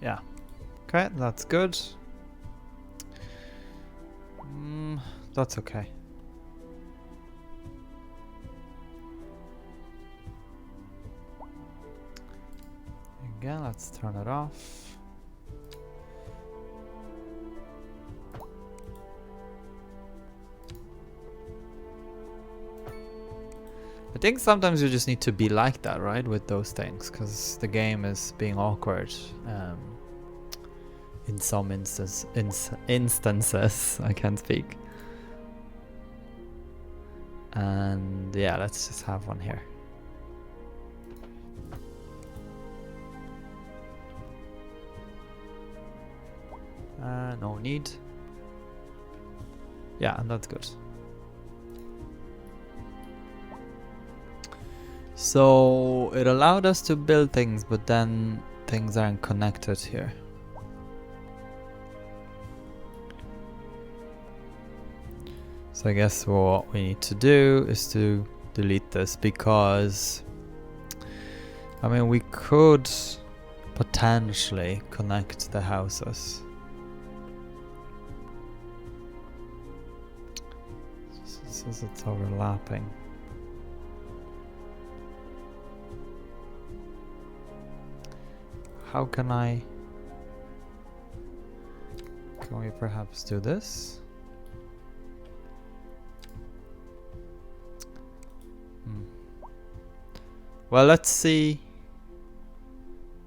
Yeah. Okay, that's good. That's okay. Again, let's turn it off. I think sometimes you just need to be like that, right, with those things, because the game is being awkward in some instances. I can't speak. And yeah, let's just have one here. No need. Yeah, and that's good. So it allowed us to build things, but then things aren't connected here. So I guess what we need to do is to delete this, because I mean we could potentially connect the houses. Since it's overlapping. How can we perhaps do this? Well, let's see.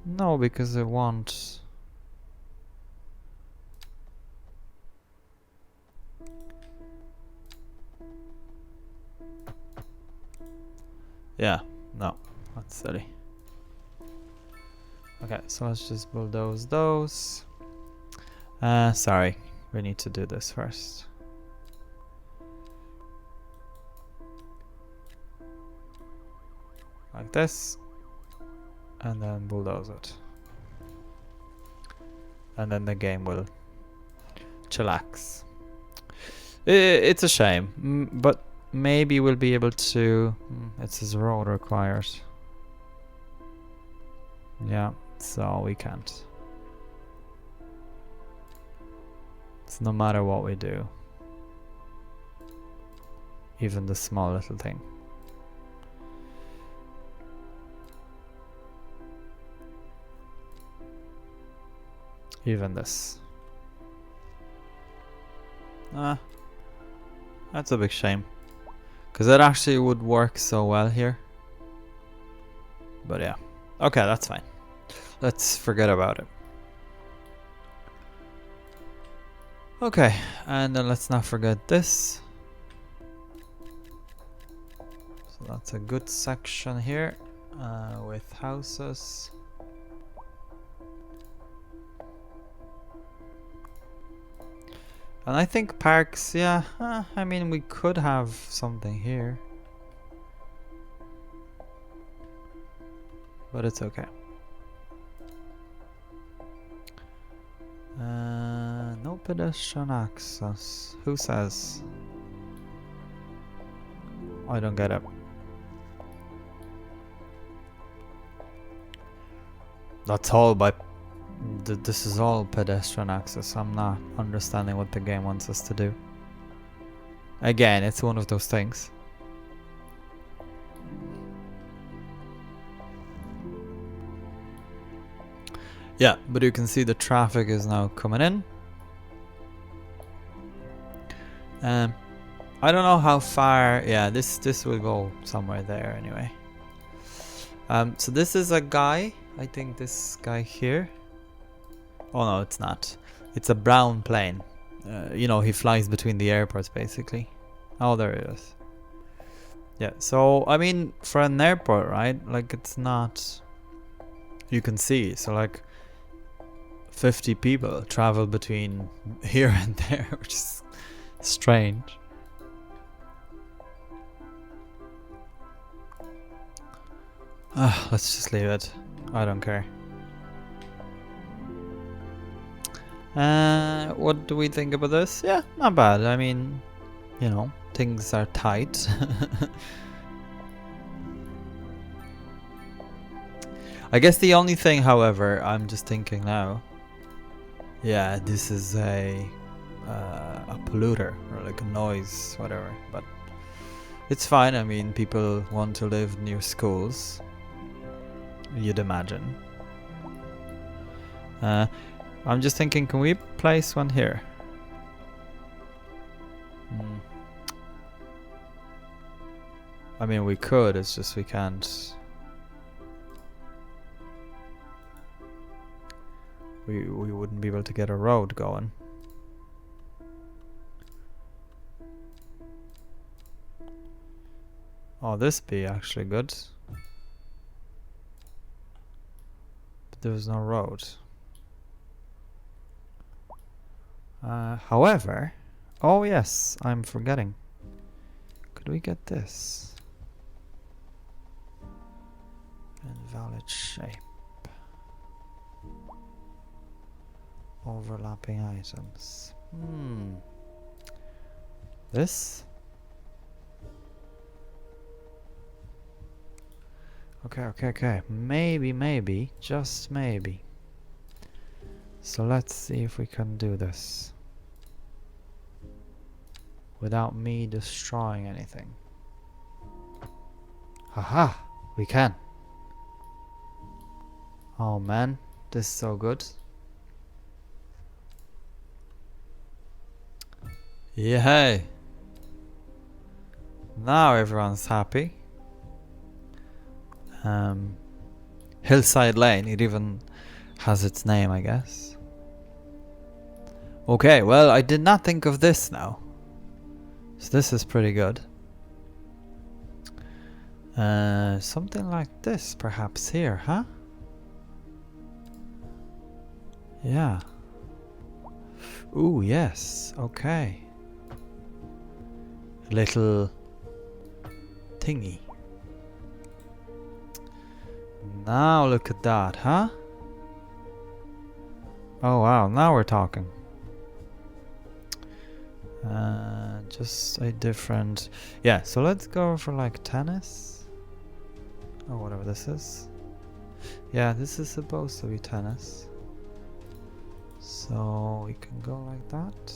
No, because I want... Yeah, no, that's silly. Okay, so let's just bulldoze those. Sorry, we need to do this first. Like this. And then bulldoze it. And then the game will chillax. It's a shame, but maybe we'll be able to... It says road required. Yeah, so we can't. It's no matter what we do. Even the small little thing. Even this. That's a big shame. Because it actually would work so well here. But yeah. Okay, that's fine. Let's forget about it. Okay, and then let's not forget this. So that's a good section here with houses. And I think parks, yeah, I mean we could have something here. But it's okay. No pedestrian access. Who says? I don't get it. That's all by... this is all pedestrian access. I'm not understanding what the game wants us to do. Again, it's one of those things. Yeah, but you can see the traffic is now coming in. I don't know how far. Yeah, this will go somewhere there anyway. So this is a guy. I think this guy here. Oh no, it's not. It's a brown plane. You know, he flies between the airports basically. Oh, there it is. Yeah. So I mean, for an airport, right? Like it's not. You can see. So like. 50 people travel between here and there, which is strange. Let's just leave it. I don't care. What do we think about this? Yeah, not bad. I mean, you know, things are tight. I guess the only thing, however, I'm just thinking now. Yeah, this is a polluter or like a noise, whatever. But it's fine. I mean, people want to live near schools. You'd imagine. I'm just thinking, can we place one here? I mean, we could. It's just we can't. We wouldn't be able to get a road going. Oh, this be actually good. But there's no road. However, oh yes, I'm forgetting. Could we get this? Invalid shape. Overlapping items. This? Okay. Maybe, just maybe. So let's see if we can do this without me destroying anything. Haha, we can. Oh man, this is so good. Yay! Now everyone's happy. Hillside Lane, it even has its name, I guess. Okay, well, I did not think of this now. So this is pretty good. Something like this, perhaps here, huh? Yeah. Ooh, yes, okay. Little thingy. Now look at that, huh? Oh wow, now we're talking. Just a different... Yeah, so let's go for like tennis. Or whatever this is. Yeah, this is supposed to be tennis. So we can go like that.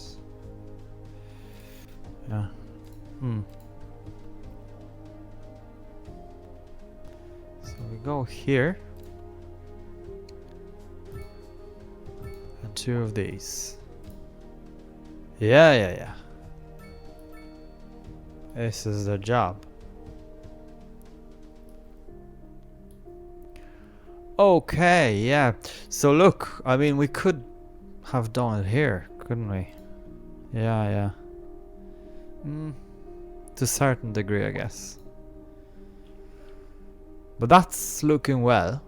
Yeah. So we go here. And two of these. Yeah. This is the job. Okay, yeah. So look, I mean, we could have done it here, couldn't we? Yeah, yeah. To a certain degree, I guess. But that's looking well.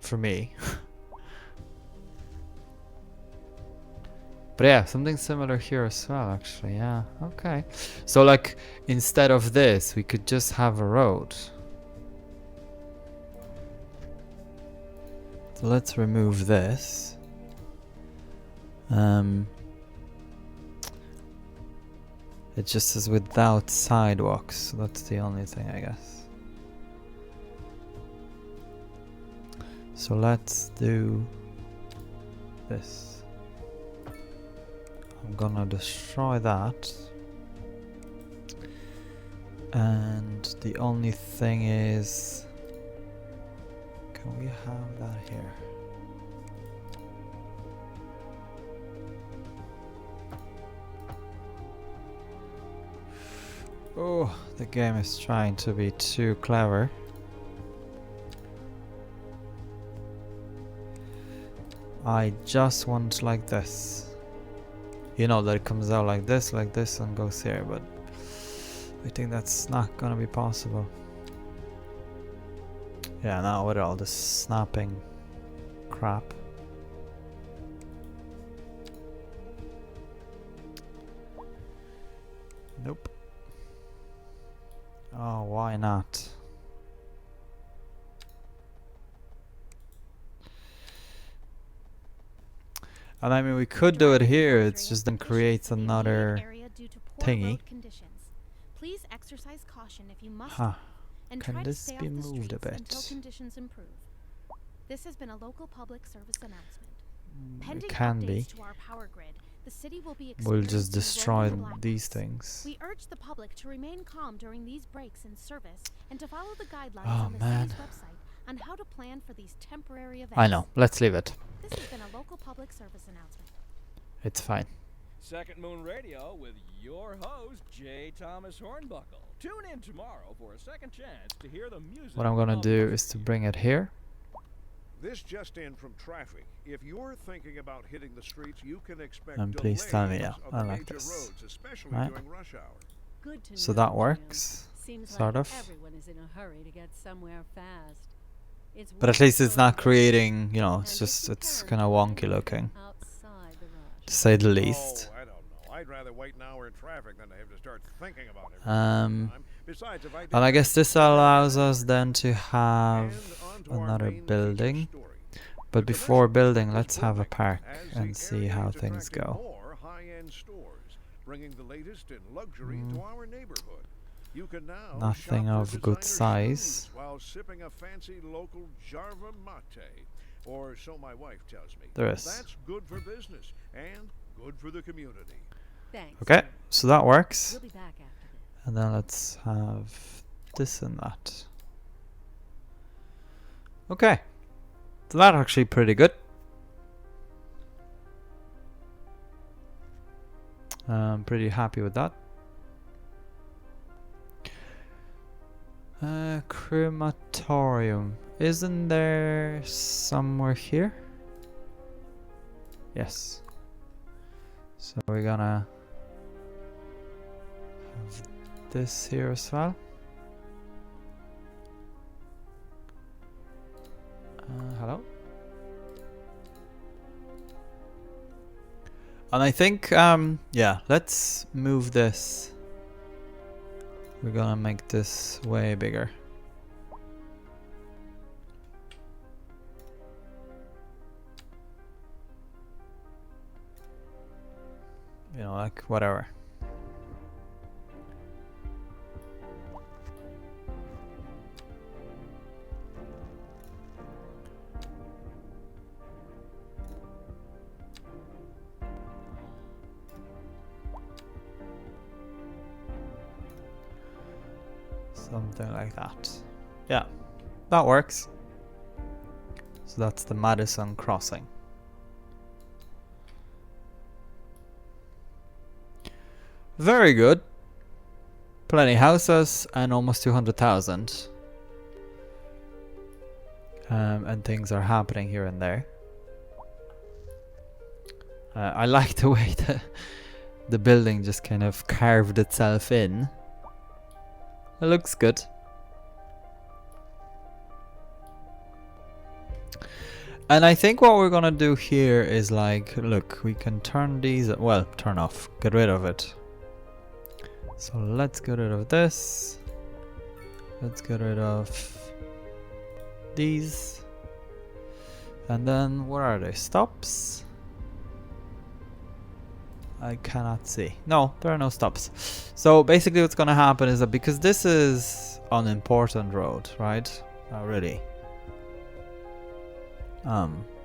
For me. But yeah, something similar here as well, actually. Yeah, okay. So like, instead of this, we could just have a road. So let's remove this. It just says without sidewalks, so that's the only thing, I guess. So let's do this. I'm gonna destroy that. And the only thing is, can we have that here? Oh, the game is trying to be too clever. I just want like this. You know, that it comes out like this, and goes here, but I think that's not gonna be possible. Yeah, now with all this snapping crap. Nope. Oh, why not? And I mean, we could do it here, it's just then creates another thingy. Please exercise caution if you must Huh. and Can try to this stay be off the moved a streets until bit? conditions improve. This has been a local public service announcement. It Pending can updates be. to our power grid, the city will be We'll just experiencing destroy rolling these blackouts. things. We urge the public to remain calm during these breaks in service and to follow the guidelines Oh, on the man. city's website on how to plan for these temporary events. I know, let's leave it. This has been a local public service announcement. It's fine. Second Moon Radio with your host, J. Thomas Hornbuckle. Tune in tomorrow for a second chance to hear the music. What I'm gonna of do the is to street. bring it here. This just in from traffic. If you're thinking about hitting the streets, you can expect And delays please tell me, yeah, on I the like major this. roads, especially Right. during rush hour. Good to So know, that Jim. works, Seems sort like of. everyone is in a hurry to get somewhere fast. It's But at least it's wonderful not creating, you know, and it's if just, you it's can, kind of find wonky it looking, outside the rush. to say the least. Oh, I don't know. I'd rather wait an hour in traffic than to have to start thinking about it. Besides, if I And I guess this allows us then to have and onto our another main feature building. story. But The before commercial building, is let's have a booming park as the and see area how is things attracting go. more high-end stores, bringing the latest in luxury to our neighborhood. You can now Nothing shop of for good designer size. shoes while sipping a fancy local Jarva mate, or so my wife tells me. There is. That's good for business and good for the community. Thanks. Okay, so that works. We'll be back after this. And then let's have this and that. Okay, so that's actually pretty good. I'm pretty happy with that. Crematorium. Isn't there somewhere here? Yes. So we're gonna have this here as well. Hello? And I think, yeah, let's move this. We're gonna make this way bigger. You know, like, whatever. Something like that. Yeah, that works. So that's the Madison crossing. Very good. Plenty houses and almost 200,000. And things are happening here and there. I like the way the building just kind of carved itself in. It looks good. And I think what we're gonna do here is like, look, we can turn these, well, turn off, get rid of it. So let's get rid of this. Let's get rid of these. And then, where are they? Stops? I cannot see. No, there are no stops. So basically what's gonna happen is that because this is an important road, right? Really.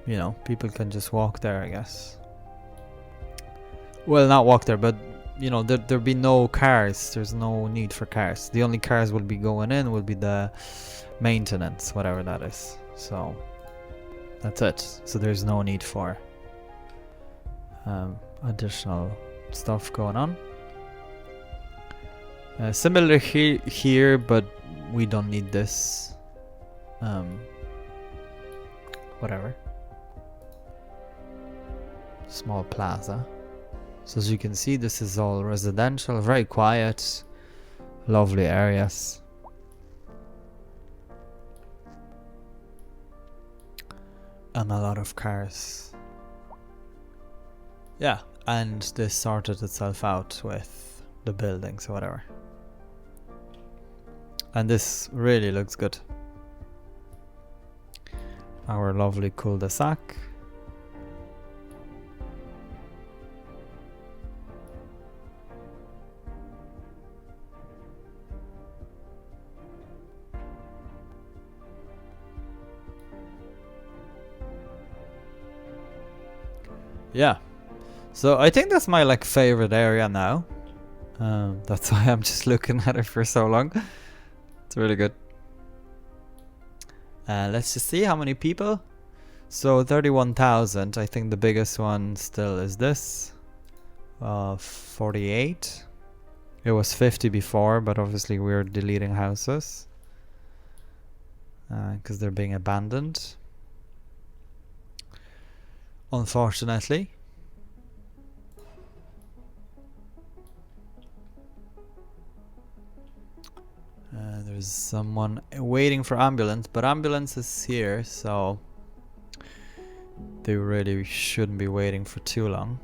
You know, people can just walk there, I guess. Well, not walk there, but you know, there'll be no cars. There's no need for cars. The only cars will be going in will be the maintenance, whatever that is. So that's it. So there's no need for additional stuff going on. Similar here, but we don't need this. Whatever. Small plaza. So as you can see, this is all residential, very quiet, lovely areas. And a lot of cars. Yeah, and this sorted itself out with the buildings or whatever. And this really looks good. Our lovely cul-de-sac. Yeah, so I think that's my like favorite area now. That's why I'm just looking at it for so long. It's really good. Let's just see how many people. So 31,000. I think the biggest one still is this. 48. It was 50 before, but obviously we're deleting houses because they're being abandoned. Unfortunately. There's someone waiting for ambulance, but ambulance is here, so they really shouldn't be waiting for too long.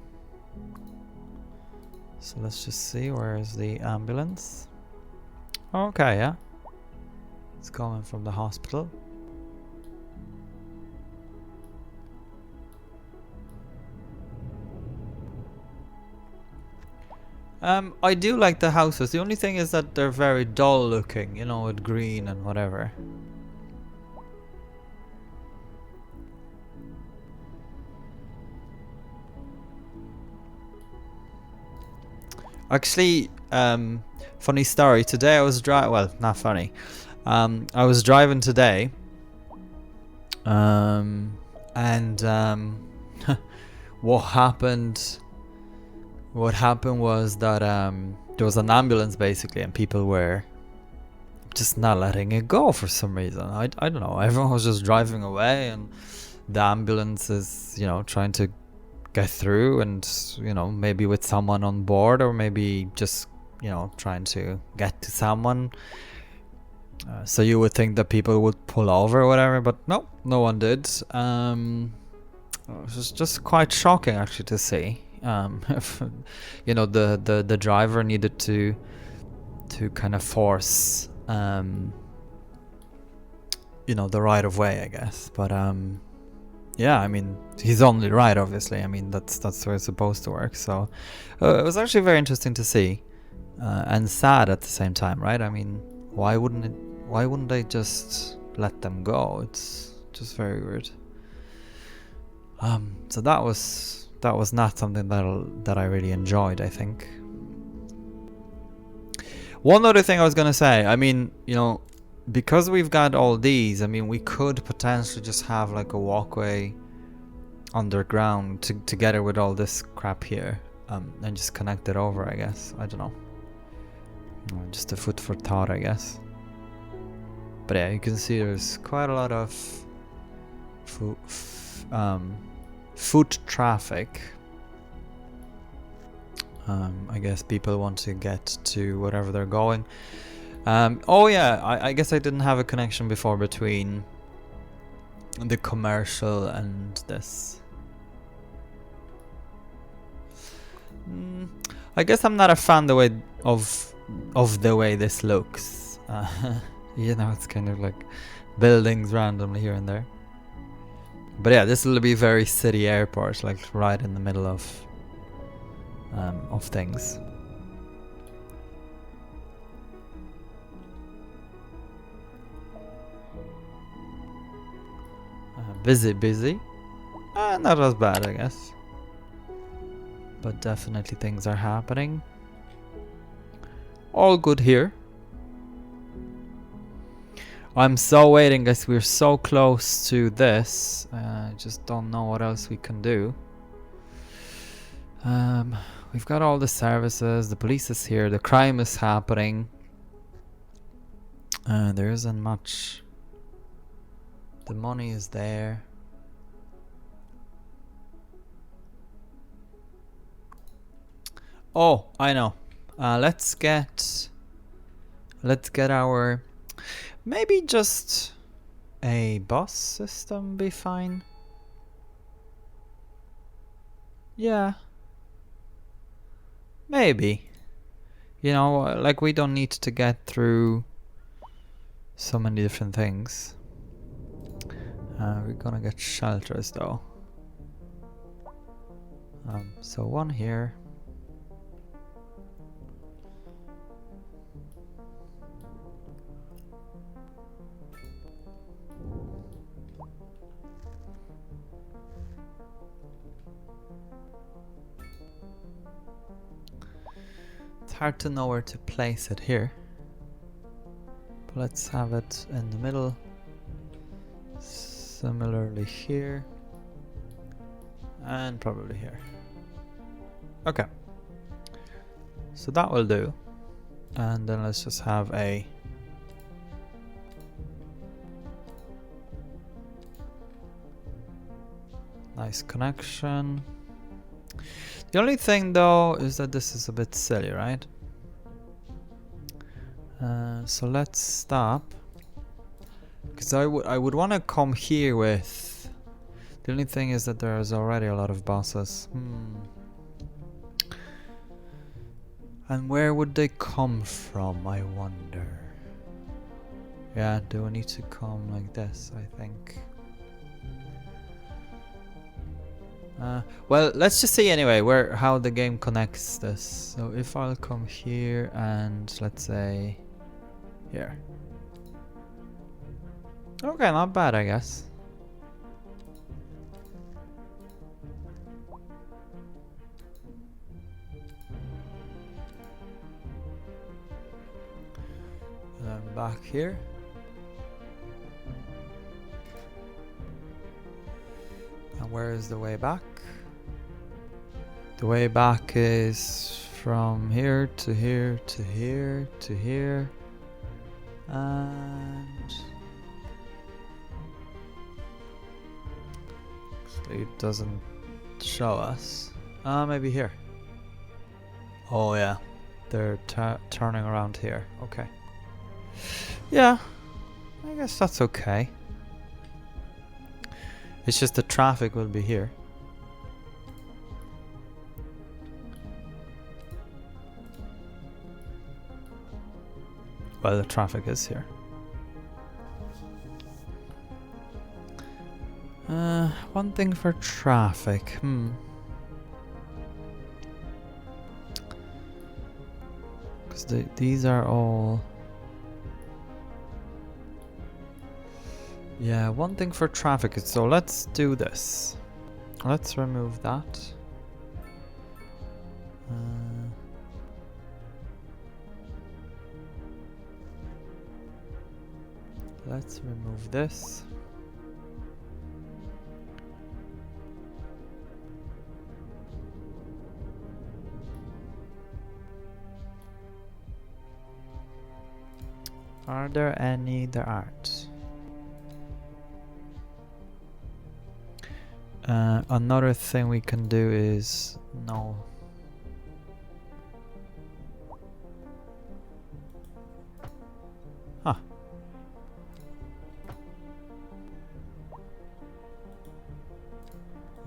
So let's just see, where is the ambulance? Okay, yeah. It's coming from the hospital. I do like the houses. The only thing is that they're very dull looking, you know, with green and whatever. Actually, funny story. Today I was driving. Well, not funny. I was driving today, and what happened? What happened was that there was an ambulance basically, and people were just not letting it go for some reason. I don't know. Everyone was just driving away, and the ambulance is, you know, trying to get through, and you know, maybe with someone on board, or maybe just, you know, trying to get to someone. So you would think that people would pull over or whatever, but no one did. It was just quite shocking actually to see. You know, the driver needed to kind of force you know, the right of way, I guess. But yeah, I mean, he's only right, obviously. I mean, that's where it's supposed to work. So it was actually very interesting to see, and sad at the same time, right? I mean, why wouldn't they just let them go? It's just very weird. So that was not something that I really enjoyed, I think. One other thing I was gonna say, I mean, you know, because we've got all these, I mean, we could potentially just have like a walkway underground together with all this crap here, and just connect it over, I guess. I don't know. Just a food for thought, I guess. But yeah, you can see there's quite a lot of foot traffic. I guess people want to get to wherever they're going. Oh yeah, I guess I didn't have a connection before between the commercial and this. I guess I'm not a fan the way of the way this looks. You know, it's kind of like buildings randomly here and there. But yeah, this will be very city airport, like right in the middle of things. Busy. Not as bad, I guess. But definitely things are happening. All good here. I'm so waiting, guys. We're so close to this. Just don't know what else we can do. We've got all the services. The police is here. The crime is happening. There isn't much. The money is there. Oh, I know. Let's get our, maybe just a bus system be fine. Yeah. Maybe. You know, like we don't need to get through so many different things. We're gonna get shelters though. So one here. It's hard to know where to place it here. But let's have it in the middle. Similarly here. And probably here. Okay. So that will do. And then let's just have a nice connection. The only thing though is that this is a bit silly, right? So let's stop. Because I would want to come here with. The only thing is that there's already a lot of bosses. And where would they come from, I wonder? Yeah, do I need to come like this, I think? Well, let's just see anyway how the game connects this. So if I'll come here and let's say here. Okay, not bad, I guess. Then back here. And where is the way back? The way back is from here to here to here to here. And actually it doesn't show us. Maybe here. Oh yeah, they're turning around here. Okay. Yeah, I guess that's okay. It's just the traffic will be here. Well, the traffic is here. One thing for traffic. Because these are all. Yeah, one thing for traffic is, so let's do this. Let's remove that. Let's remove this. Are there any? There aren't. Another thing we can do is no.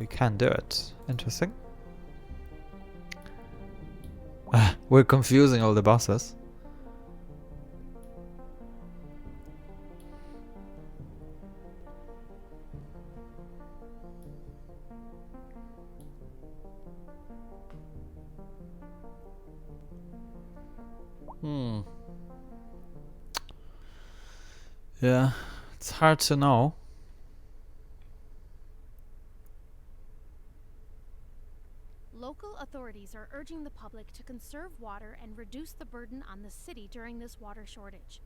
we can do it. Interesting. We're confusing all the bosses. Yeah, it's hard to know. Local authorities are urging the public to conserve water and reduce the burden on the city during this water shortage.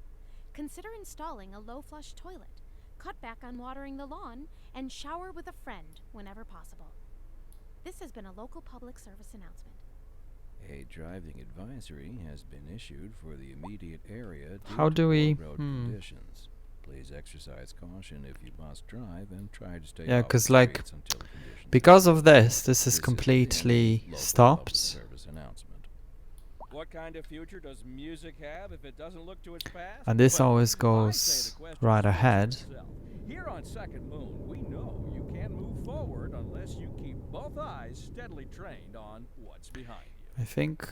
Consider installing a low flush toilet, cut back on watering the lawn, and shower with a friend whenever possible. This has been a local public service announcement. A driving advisory has been issued for the immediate area due How to do we- poor road conditions. Please exercise caution if you must drive and try to stay Yeah, off 'cause the like, streets until conditions because improve. of this is This has been completely a local stopped. public service announcement. What kind of future does music have if it doesn't look to its past? And this Well, always I'd say goes the question right speaks for ahead. itself. Here on Second Moon, we know you can't move forward unless you keep both eyes steadily trained on what's behind you. I think,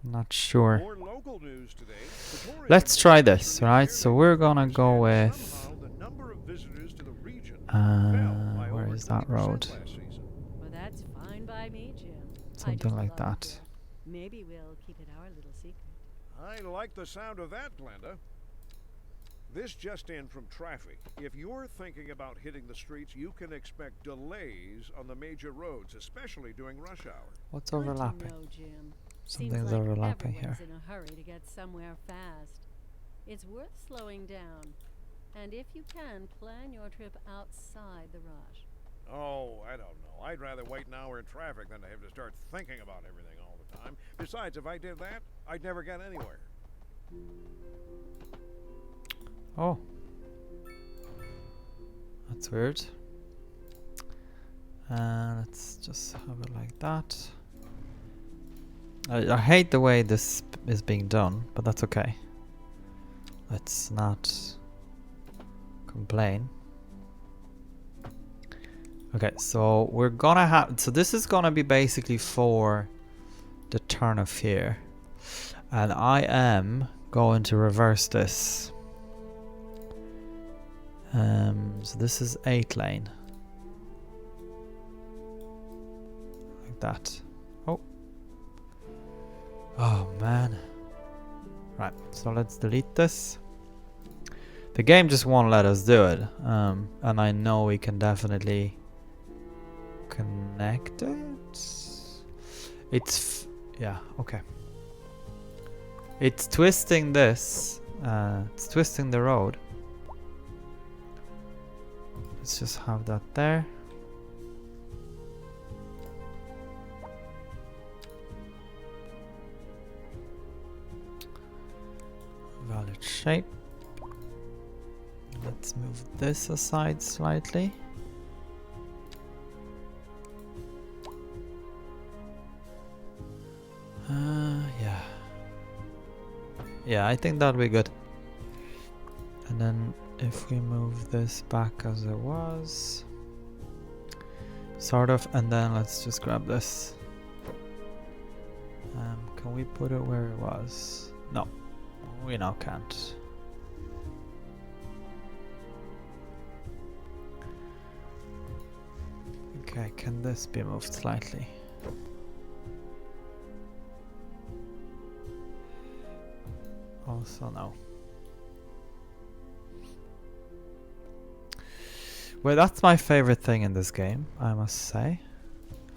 not sure. More local news today. The tourism Let's try industry this, is right? nearly So we're gonna closed, go and with, somehow the number of visitors to the region fell by where over is that 20% road? last season. Well, that's fine by me, Jim. I Something just like love it that. here. Maybe we'll keep it our little secret. I like the sound of that, Glenda. This just in from traffic. If you're thinking about hitting the streets, you can expect delays on the major roads, especially during rush hour. What's Good to overlapping? know, Jim. Something's Seems like overlapping everyone's here. in a hurry to get somewhere fast. It's worth slowing down. And if you can, plan your trip outside the rush. Oh, I don't know. I'd rather wait an hour in traffic than to have to start thinking about everything all the time. Besides, if I did that, I'd never get anywhere. Oh. That's weird. Let's just have it like that. I hate the way this is being done, but that's okay. Let's not complain. Okay, so we're gonna have, so this is gonna be basically for the turn of here, and I am going to reverse this. So this is 8 lane, like that. Oh man. Right, so let's delete this. The game just won't let us do it, and I know we can definitely connect it. Yeah, okay. It's twisting this. It's twisting the road. Let's just have that there. Valid shape. Let's move this aside slightly. Yeah. Yeah, I think that'll be good. And then if we move this back as it was, sort of, and then let's just grab this. Can we put it where it was? No, we now can't. Okay, can this be moved slightly? Also no. Well, that's my favorite thing in this game, I must say.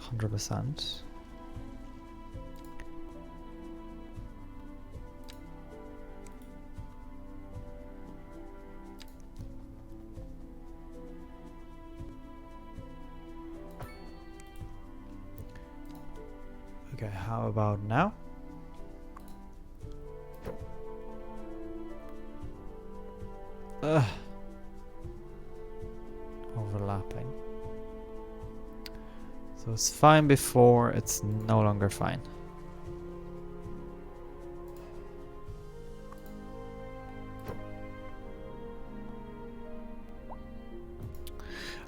100%. Okay, how about now? Overlapping. So it's fine before, it's no longer fine.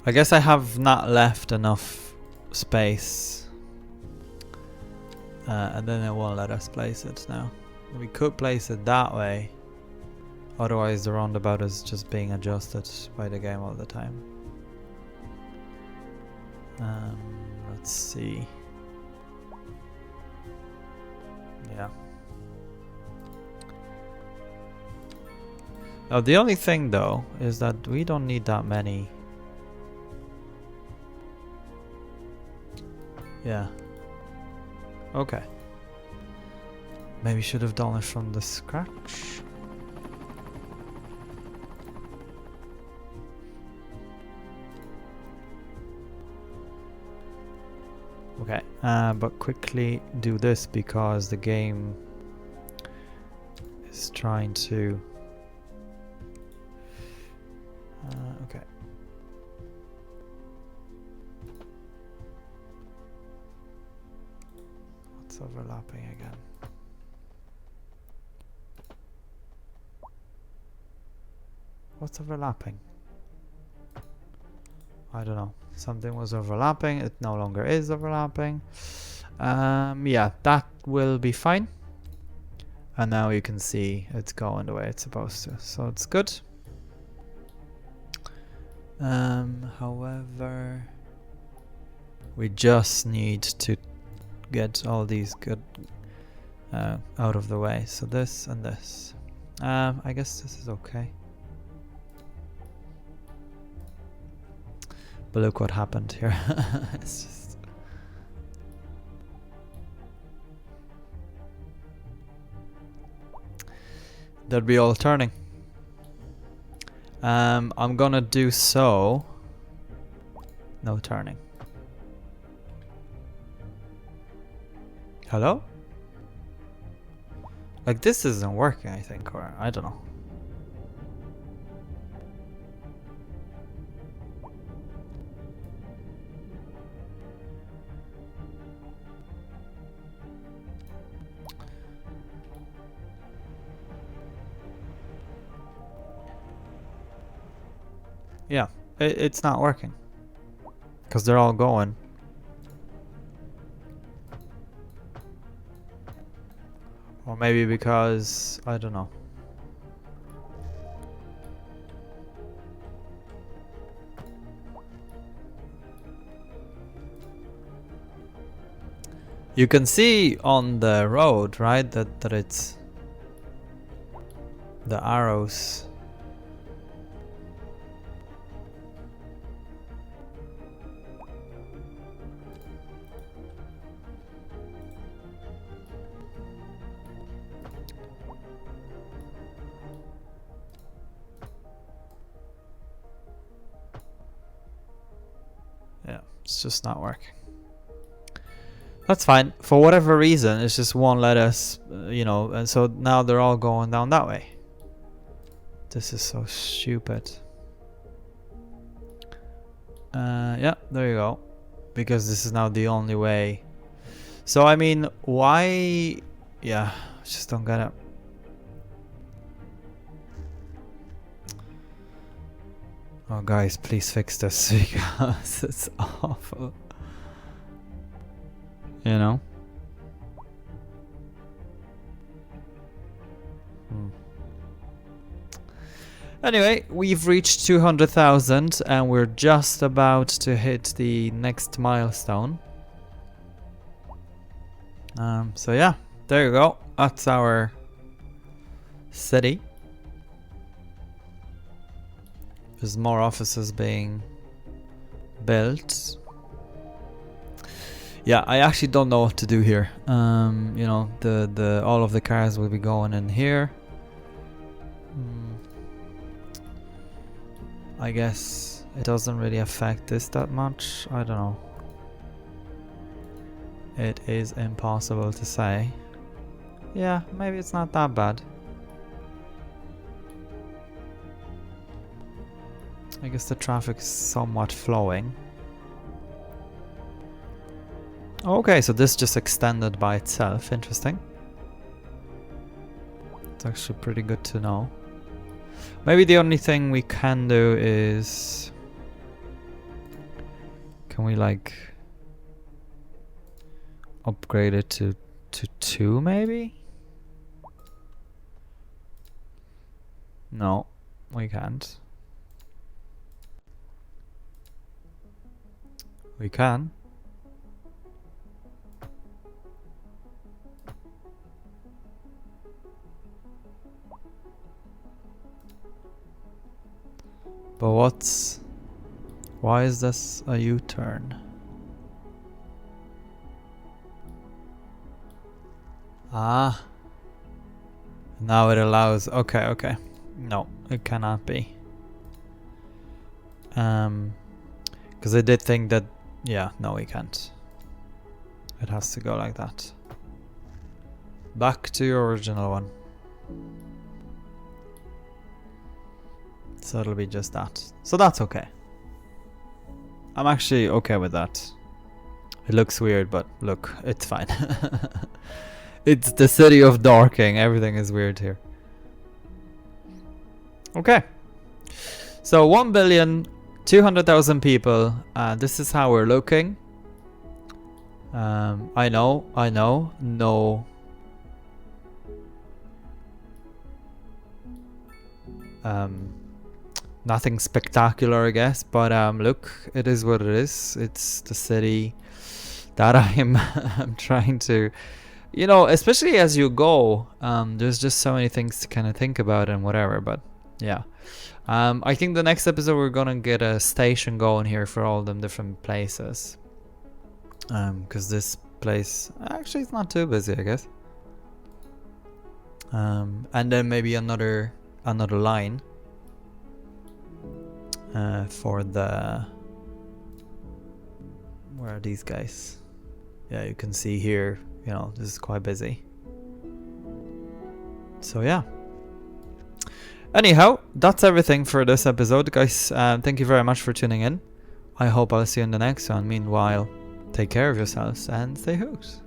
I guess I have not left enough space. And then it won't let us place it now. We could place it that way. Otherwise the roundabout is just being adjusted by the game all the time. Let's see. Yeah. Now the only thing though is that we don't need that many. Yeah. Okay. Maybe should have done it from the scratch. Okay, but quickly do this because the game is trying to... okay. What's overlapping again? What's overlapping? I don't know. Something was overlapping. It no longer is overlapping. Yeah, that will be fine. And now you can see it's going the way it's supposed to. So it's good. However, we just need to get all these good out of the way. So this and this. I guess this is okay. But look what happened here. It's just... They'll be all turning. I'm gonna do so. No turning. Hello? Like this isn't working, I think, or I don't know. Yeah, it's not working. Because they're all going. Or maybe because, I don't know. You can see on the road, right, that it's the arrows. Yeah, it's just not working. That's fine. For whatever reason, it just won't let us, you know, and so now they're all going down that way. This is so stupid. Yeah, there you go. Because this is now the only way. So, I mean, why... Yeah, I just don't get it. Oh, guys, please fix this because it's awful. You know? Anyway, we've reached 200,000 and we're just about to hit the next milestone. So yeah, there you go. That's our city. There's more offices being built. Yeah, I actually don't know what to do here. You know, the all of the cars will be going in here. I guess it doesn't really affect this that much. I don't know. It is impossible to say. Yeah, maybe it's not that bad. I guess the traffic is somewhat flowing. Okay, so this just extended by itself. Interesting. It's actually pretty good to know. Maybe the only thing we can do is... Can we like upgrade it to 2 maybe? No, we can't. We can. But why is this a U-turn? Ah. Now it allows, okay. No, it cannot be. Because I did think that, yeah, no, we can't. It has to go like that. Back to your original one. So it'll be just that. So that's okay. I'm actually okay with that. It looks weird, but look, it's fine. It's the city of Dorking. Everything is weird here. Okay. So 1,200,000 people. This is how we're looking. I know. No. Nothing spectacular, I guess, but look, it is what it is. It's the city that I'm trying to, you know, especially as you go, there's just so many things to kind of think about and whatever, but yeah. I think the next episode we're gonna get a station going here for all them different places, because this place actually is not too busy, I guess. And then maybe another line for the, where are these guys? Yeah, you can see here, you know, this is quite busy. So yeah. Anyhow, that's everything for this episode, guys. Thank you very much for tuning in. I hope I'll see you in the next one. Meanwhile, take care of yourselves and stay hooked.